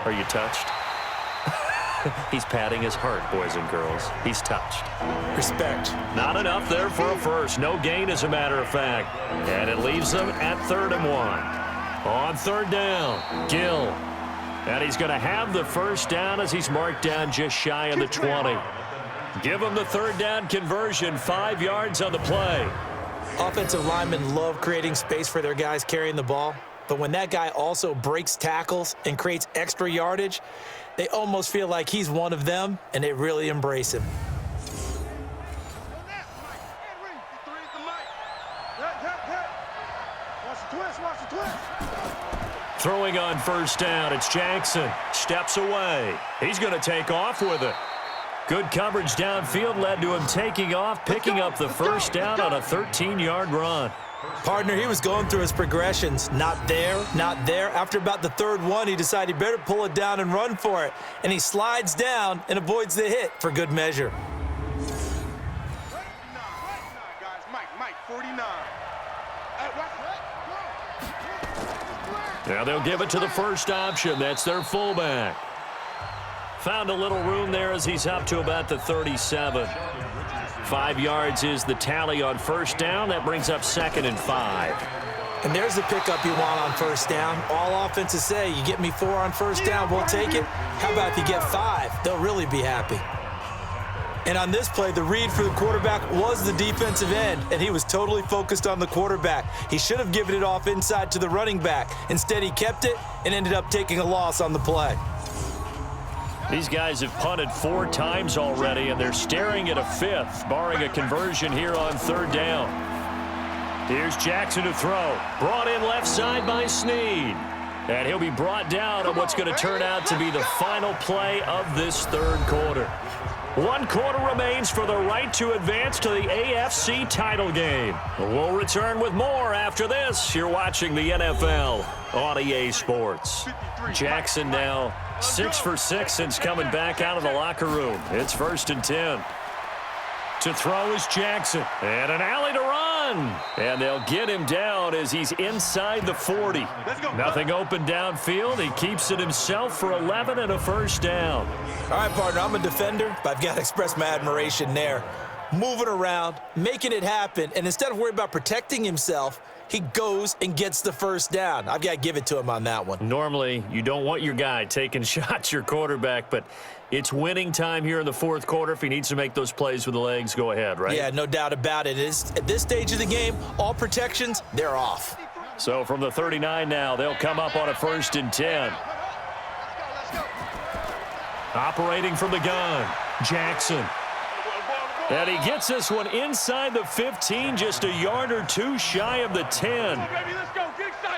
Are you touched? He's patting his heart, boys and girls. He's touched. Respect. Not enough there for a first. No gain, as a matter of fact. And it leaves them at 3rd and 1. On 3rd down, Gill. And he's going to have the first down as he's marked down just shy of the 20. Give him the 3rd down conversion, 5 yards on the play. Offensive linemen love creating space for their guys carrying the ball. But when that guy also breaks tackles and creates extra yardage, they almost feel like he's one of them, and they really embrace him. Throwing on first down, it's Jackson. Steps away. He's going to take off with it. Good coverage downfield led to him taking off, picking up the first down on a 13-yard run. Partner, he was going through his progressions. Not there, not there. After about the 3rd one, he decided he better pull it down and run for it. And he slides down and avoids the hit for good measure. Mike, 49. Now they'll give it to the first option. That's their fullback. Found a little room there as he's up to about the 37. 5 yards is the tally on first down. That brings up 2nd and 5. And there's the pickup you want on first down. All offenses say, you get me 4 on first down, we'll take it. How about if you get 5? They'll really be happy. And on this play, the read for the quarterback was the defensive end, and he was totally focused on the quarterback. He should have given it off inside to the running back. Instead, he kept it and ended up taking a loss on the play. These guys have punted 4 times already, and they're staring at a 5th, barring a conversion here on 3rd down. Here's Jackson to throw. Brought in left side by Snead. And he'll be brought down on what's going to turn out to be the final play of this 3rd quarter. 1 quarter remains for the right to advance to the AFC title game. We'll return with more after this. You're watching the NFL on EA Sports. Jackson now 6 for 6 since coming back out of the locker room. It's 1st and 10. To throw is Jackson. And an alley to run. And they'll get him down as he's inside the 40. Nothing open downfield. He keeps it himself for 11 and a first down. All right, partner, I'm a defender, but I've got to express my admiration there. Moving around, making it happen, and instead of worrying about protecting himself, he goes and gets the first down. I've got to give it to him on that one. Normally, you don't want your guy taking shots, your quarterback, but it's winning time here in the 4th quarter. If he needs to make those plays with the legs, go ahead, right? Yeah, no doubt about it. At this stage of the game, all protections, they're off. So from the 39 now, they'll come up on a 1st and 10. Operating from the gun, Jackson. And he gets this one inside the 15, just a yard or 2 shy of the 10.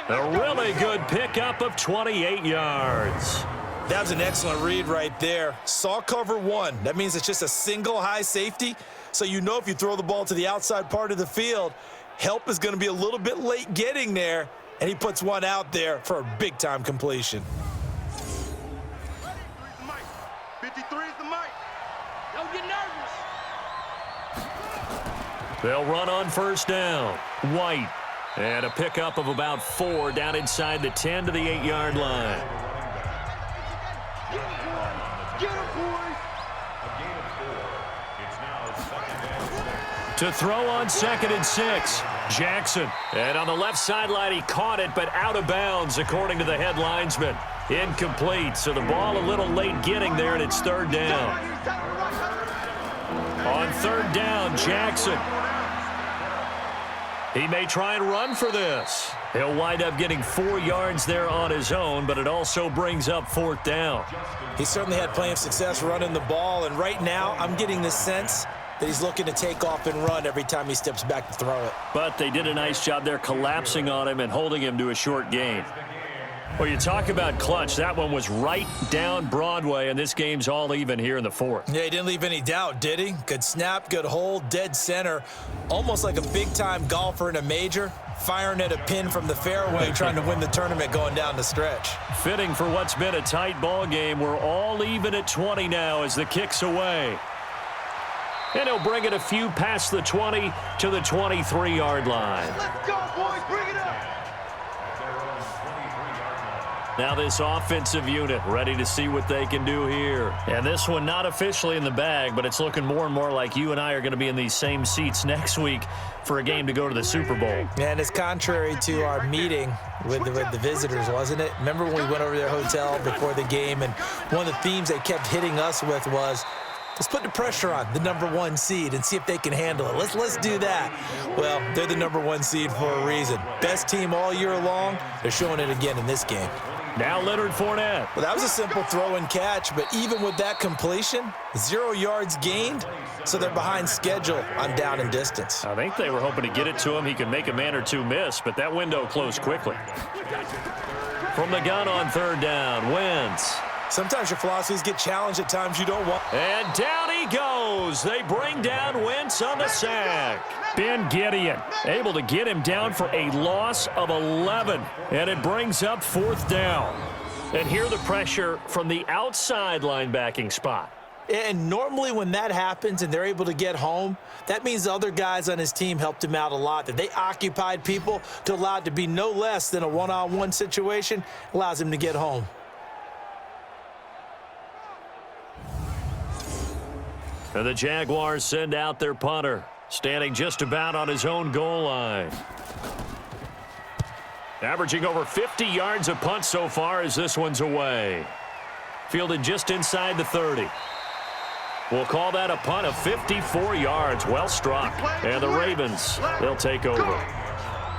A really good pickup of 28 yards. That was an excellent read right there. Saw cover 1. That means it's just a single high safety. So you know if you throw the ball to the outside part of the field, help is going to be a little bit late getting there. And he puts one out there for a big-time completion. 53 is the mic. Don't get nervous. They'll run on first down. White. And a pickup of about 4 down inside the 10 to the 8-yard line. Get him, boys. A gain of 4. It's now 2nd and 6. To throw on 2nd and 6. Jackson. And on the left sideline, he caught it, but out of bounds, according to the head linesman. Incomplete, so the ball a little late getting there, and it's 3rd down. On 3rd down, Jackson. He may try and run for this. He'll wind up getting 4 yards there on his own, but it also brings up 4th down. He certainly had plenty of success running the ball, and right now I'm getting the sense that he's looking to take off and run every time he steps back to throw it. But they did a nice job there collapsing on him and holding him to a short gain. Well, you talk about clutch. That one was right down Broadway, and this game's all even here in the 4th. Yeah, he didn't leave any doubt, did he? Good snap, good hold, dead center. Almost like a big-time golfer in a major, firing at a pin from the fairway, trying to win the tournament going down the stretch. Fitting for what's been a tight ball game. We're all even at 20 now as the kick's away. And he'll bring it a few past the 20 to the 23-yard line. Let's go, boys. Bring it up. Now this offensive unit ready to see what they can do here. And this one not officially in the bag, but it's looking more and more like you and I are going to be in these same seats next week for a game to go to the Super Bowl. And it's contrary to our meeting with the visitors, wasn't it? Remember when we went over to their hotel before the game, and one of the themes they kept hitting us with was, let's put the pressure on the #1 seed and see if they can handle it. Let's do that. Well, they're the #1 seed for a reason. Best team all year long. They're showing it again in this game. Now Leonard Fournette. Well, that was a simple throw and catch, but even with that completion, 0 yards gained, so they're behind schedule on down and distance. I think they were hoping to get it to him. He could make a man or two miss, but that window closed quickly. From the gun on 3rd down, Wentz. Sometimes your philosophies get challenged at times you don't want. And down he goes. They bring down Wentz on the sack. Ben Gideon able to get him down for a loss of 11. And it brings up 4th down. And here the pressure from the outside linebacking spot. And normally when that happens and they're able to get home, that means the other guys on his team helped him out a lot. That they occupied people to allow it to be no less than a one-on-one situation allows him to get home. And the Jaguars send out their punter, standing just about on his own goal line. Averaging over 50 yards a punt so far as this one's away. Fielded just inside the 30. We'll call that a punt of 54 yards. Well struck. And the Ravens, they'll take over.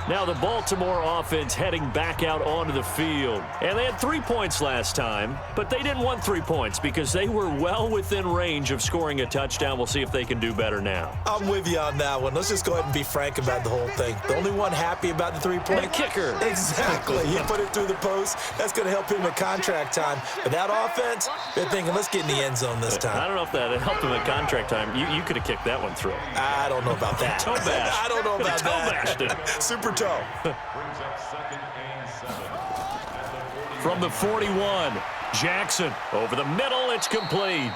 Now the Baltimore offense heading back out onto the field. And they had 3 points last time, but they didn't want 3 points because they were well within range of scoring a touchdown. We'll see if they can do better now. I'm with you on that one. Let's just go ahead and be frank about the whole thing. The only one happy about the 3-point? The kicker. Exactly. He put it through the post. That's going to help him at contract time. But that offense, they're thinking, let's get in the end zone this time. I don't know if that helped him at contract time. You could have kicked that one through. I don't know about that. Toe bash. I don't know about Toe bashed it. Super toe. Brings up 2nd and 7. From the 41, Jackson over the middle. It's complete.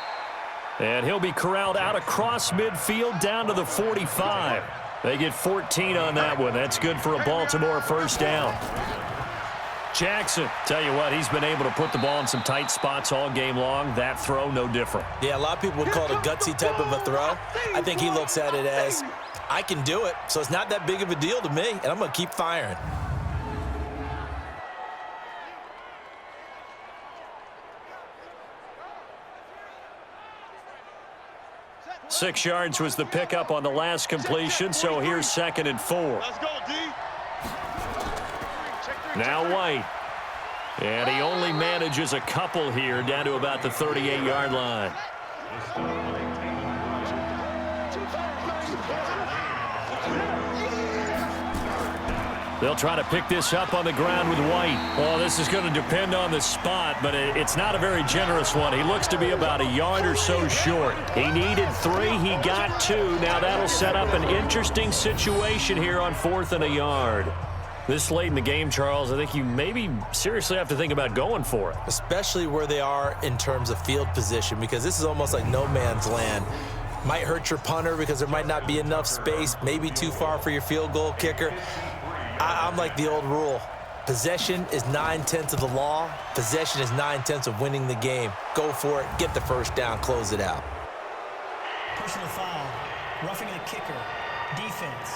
And he'll be corralled out across midfield down to the 45. They get 14 on that one. That's good for a Baltimore 1st down. Jackson, tell you what, he's been able to put the ball in some tight spots all game long. That throw, no different. Yeah, a lot of people would call it a gutsy type of a throw. I think he looks at it as, I can do it, so it's not that big of a deal to me, and I'm going to keep firing. Six yards was the pickup on the last completion, so here's 2nd and 4. Let's go, D. Now White. And he only manages a couple here down to about the 38-yard line. They'll try to pick this up on the ground with White. Oh, this is going to depend on the spot, but it's not a very generous one. He looks to be about a yard or so short. He needed 3. He got 2. Now that'll set up an interesting situation here on 4th and a yard. This late in the game, Charles, I think you maybe seriously have to think about going for it. Especially where they are in terms of field position, because this is almost like no man's land. Might hurt your punter because there might not be enough space, maybe too far for your field goal kicker. I'm like the old rule. Possession is 9/10 of the law. Possession is 9/10 of winning the game. Go for it. Get the 1st down. Close it out. Personal foul. Roughing the kicker. Defense.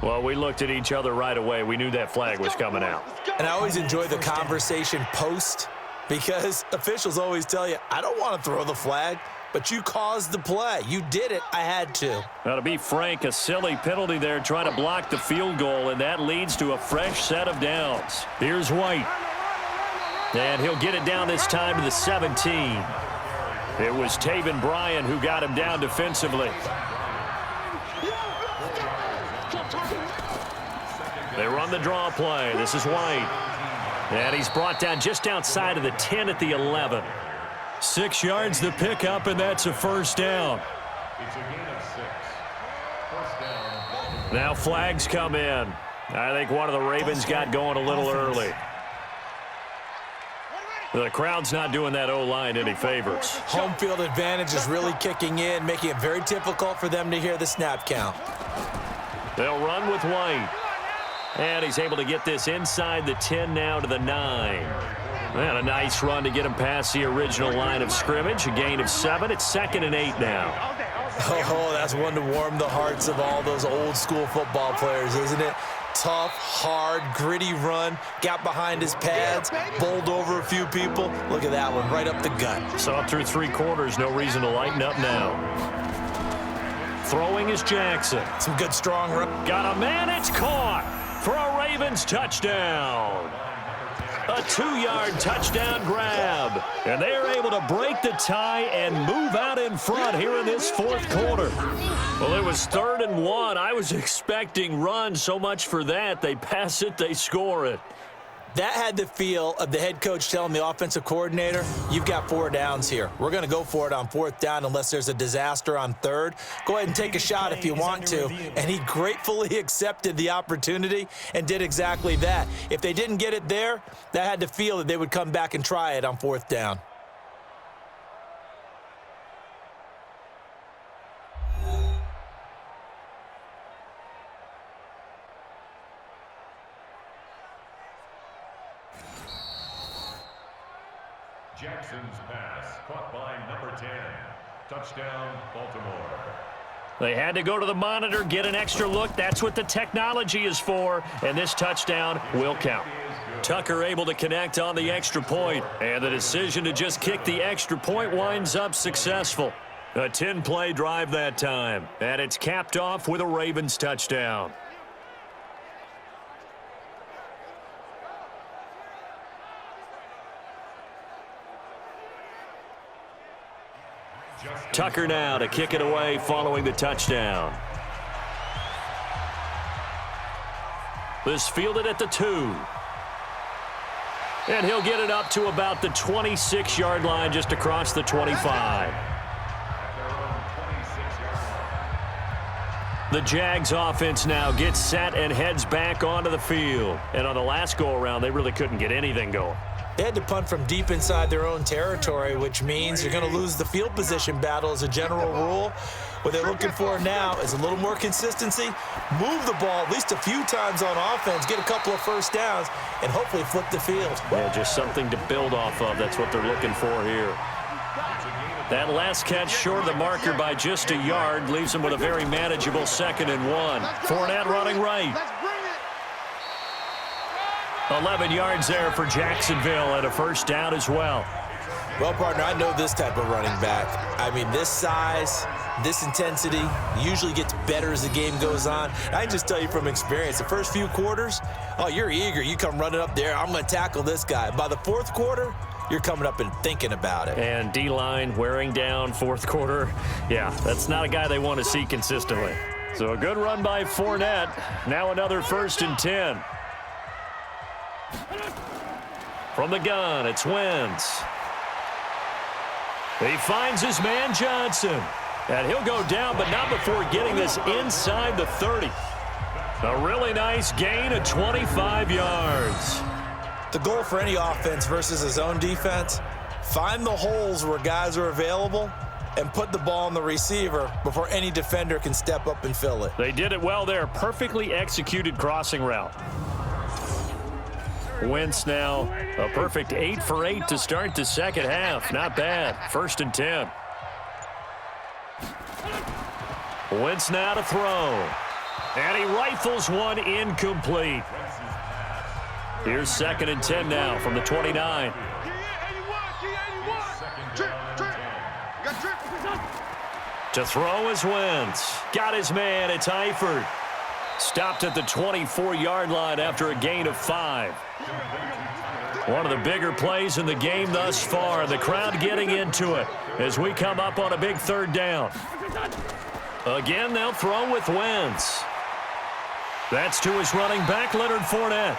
Well, we looked at each other right away. We knew that flag was coming out. And I always enjoy the conversation post, because officials always tell you, I don't want to throw the flag. but you caused the play. You did it. I had to. Now, to be frank, a silly penalty there trying to block the field goal, and that leads to a fresh set of downs. Here's White. And he'll get it down this time to the 17. It was Taven Bryan who got him down defensively. They run the draw play. This is White. And he's brought down just outside of the 10 at the 11. 6 yards the pickup, and that's a first down. It's a gain of 6. First down. Now flags come in. I think one of the Ravens got going a little early. The crowd's not doing that O-line any favors. Home field advantage is really kicking in, making it very difficult for them to hear the snap count. They'll run with White. And he's able to get this inside the 10 now to the 9. And a nice run to get him past the original line of scrimmage. A gain of 7. It's 2nd and 8 now. Oh, that's one to warm the hearts of all those old school football players, isn't it? Tough, hard, gritty run. Got behind his pads, bowled over a few people. Look at that one, right up the gut. Saw through 3 quarters. No reason to lighten up now. Throwing is Jackson. Some good strong run. Got a man. It's caught for a Ravens touchdown. A 2-yard touchdown grab. And they are able to break the tie and move out in front here in this 4th quarter. Well, it was 3rd and 1. I was expecting runs. So much for that. They pass it, they score it. That had the feel of the head coach telling the offensive coordinator, you've got 4 downs here. We're going to go for it on 4th down unless there's a disaster on 3rd. Go ahead and take a shot if you want to. And he gratefully accepted the opportunity and did exactly that. If they didn't get it there, that had the feel that they would come back and try it on 4th down. Jackson's pass caught by number 10. Touchdown, Baltimore. They had to go to the monitor, get an extra look. That's what the technology is for. And this touchdown will count. Tucker able to connect on the extra point. And the decision to just kick the extra point winds up successful. A 10-play drive that time. And it's capped off with a Ravens touchdown. Tucker now to kick it away following the touchdown. This fielded at the 2. And he'll get it up to about the 26-yard line just across the 25. The Jags offense now gets set and heads back onto the field. And on the last go-around, they really couldn't get anything going. They had to punt from deep inside their own territory, which means you're going to lose the field position battle as a general rule. What they're looking for now is a little more consistency, move the ball at least a few times on offense, get a couple of first downs, and hopefully flip the field. Yeah, just something to build off of. That's what they're looking for here. That last catch short of the marker by just a yard leaves them with a very manageable 2nd and 1. Fournette running right. 11 yards there for Jacksonville and a first down as well. Well, partner, I know this type of running back. I mean, this size, this intensity usually gets better as the game goes on. I can just tell you from experience, the first few quarters, oh, you're eager. You come running up there, I'm going to tackle this guy. By the 4th quarter, you're coming up and thinking about it. And D-line wearing down 4th quarter. Yeah, that's not a guy they want to see consistently. So a good run by Fournette. Now another 1st and 10. From the gun, it's Wentz. He finds his man Johnson. And he'll go down, but not before getting this inside the 30. A really nice gain of 25 yards. The goal for any offense versus his own defense, find the holes where guys are available and put the ball on the receiver before any defender can step up and fill it. They did it well there. Perfectly executed crossing route. Wentz now a perfect 8 for 8 to start the 2nd half. Not bad. 1st and 10. Wentz now to throw. And he rifles one incomplete. Here's 2nd and 10 now from the 29. To throw is Wentz. Got his man. It's Eifert. Stopped at the 24-yard line after a gain of 5. One of the bigger plays in the game thus far. The crowd getting into it as we come up on a big 3rd down. Again, they'll throw with Wentz. That's to his running back, Leonard Fournette.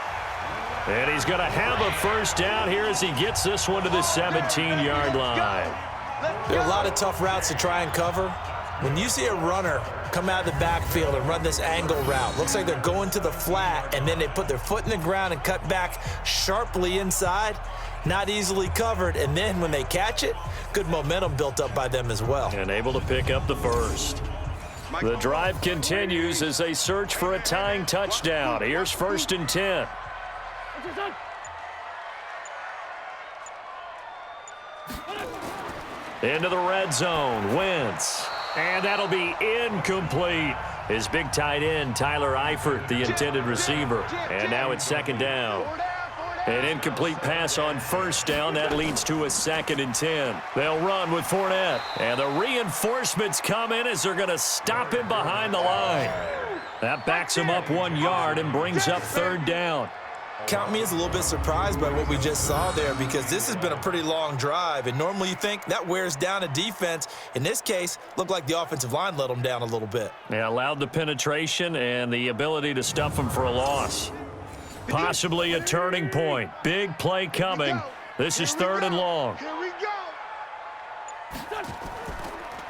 And he's going to have a 1st down here as he gets this one to the 17-yard line. There are a lot of tough routes to try and cover. When you see a runner come out of the backfield and run this angle route, looks like they're going to the flat, and then they put their foot in the ground and cut back sharply inside, not easily covered. And then when they catch it, good momentum built up by them as well. And able to pick up the 1st. The drive continues as they search for a tying touchdown. Here's 1st and 10. Into the red zone, Wentz. And that'll be incomplete. His big tight end, Tyler Eifert, the intended receiver. And now it's 2nd down. An incomplete pass on 1st down. That leads to a 2nd and 10. They'll run with Fournette. And the reinforcements come in as they're going to stop him behind the line. That backs him up 1 yard and brings up 3rd down. Count me as a little bit surprised by what we just saw there, because this has been a pretty long drive, and normally you think that wears down a defense. In this case, looked like the offensive line let them down a little bit. Yeah, allowed the penetration and the ability to stuff them for a loss. Possibly a turning point. Big play coming. This is 3rd and long. Here we go.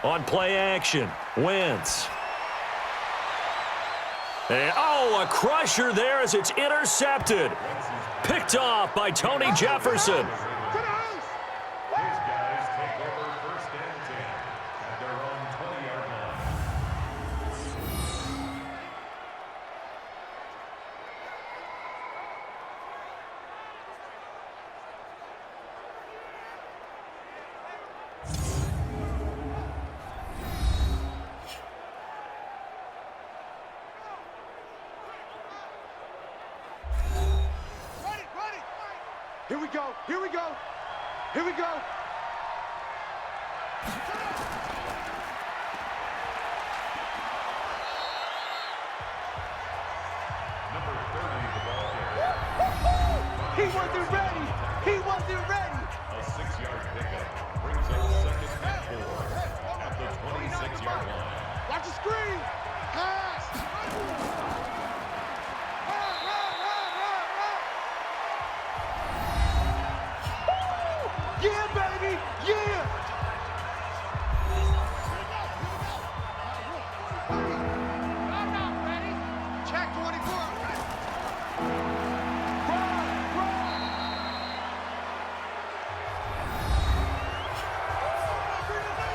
On play action, Wentz. And, oh, a crusher there as it's intercepted. Picked off by Tony Jefferson. These guys take over 1st and 10 at their own 20-yard line. Here we go. Here we go. Here we go. Number 30, the ball carrier. He wasn't ready. He wasn't ready. A 6-yard pickup brings up 2nd and 4 at the 26-yard line. Watch the screen. Pass. Yeah, baby. Yeah. Check 24.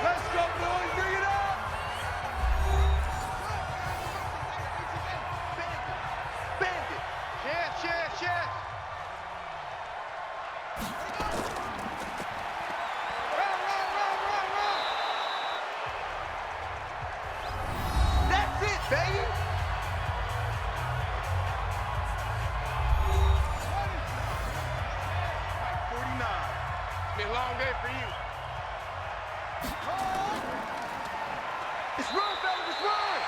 Let's go, boys. Bring it up. Bandit. Chef. That's it, baby. Be a long day for you. It's run, fellas, it's run.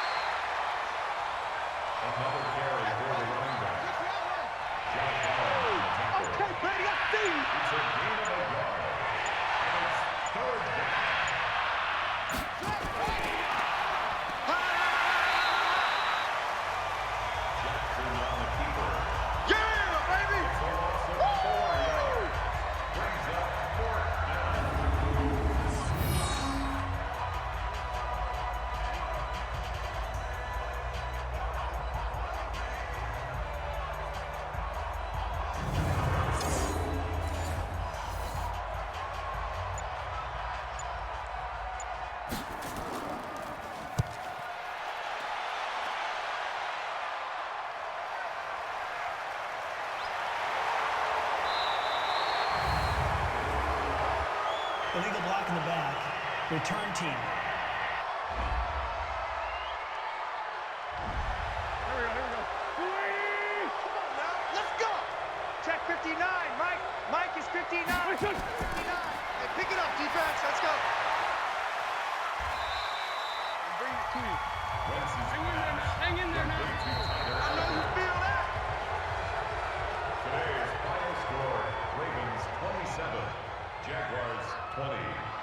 Another carry for the running back. Josh Allen on the tackle. Okay, buddy, I see you. It's a gain of a yard. And it's 3rd down. Jackson on the keeper. Yeah, baby. For a loss of 4 yards. Brings up 4th down. Illegal block in the back. Return team. Here we go. Come on now, let's go. Check 59, Mike. Mike is 59. 59. Hey, pick it up, defense. Let's go. to you. Wentz's Hang in there now. pass Hang in there now. went way too tight. I know you feel that. Today's final score, Ravens 27, Jaguars 20.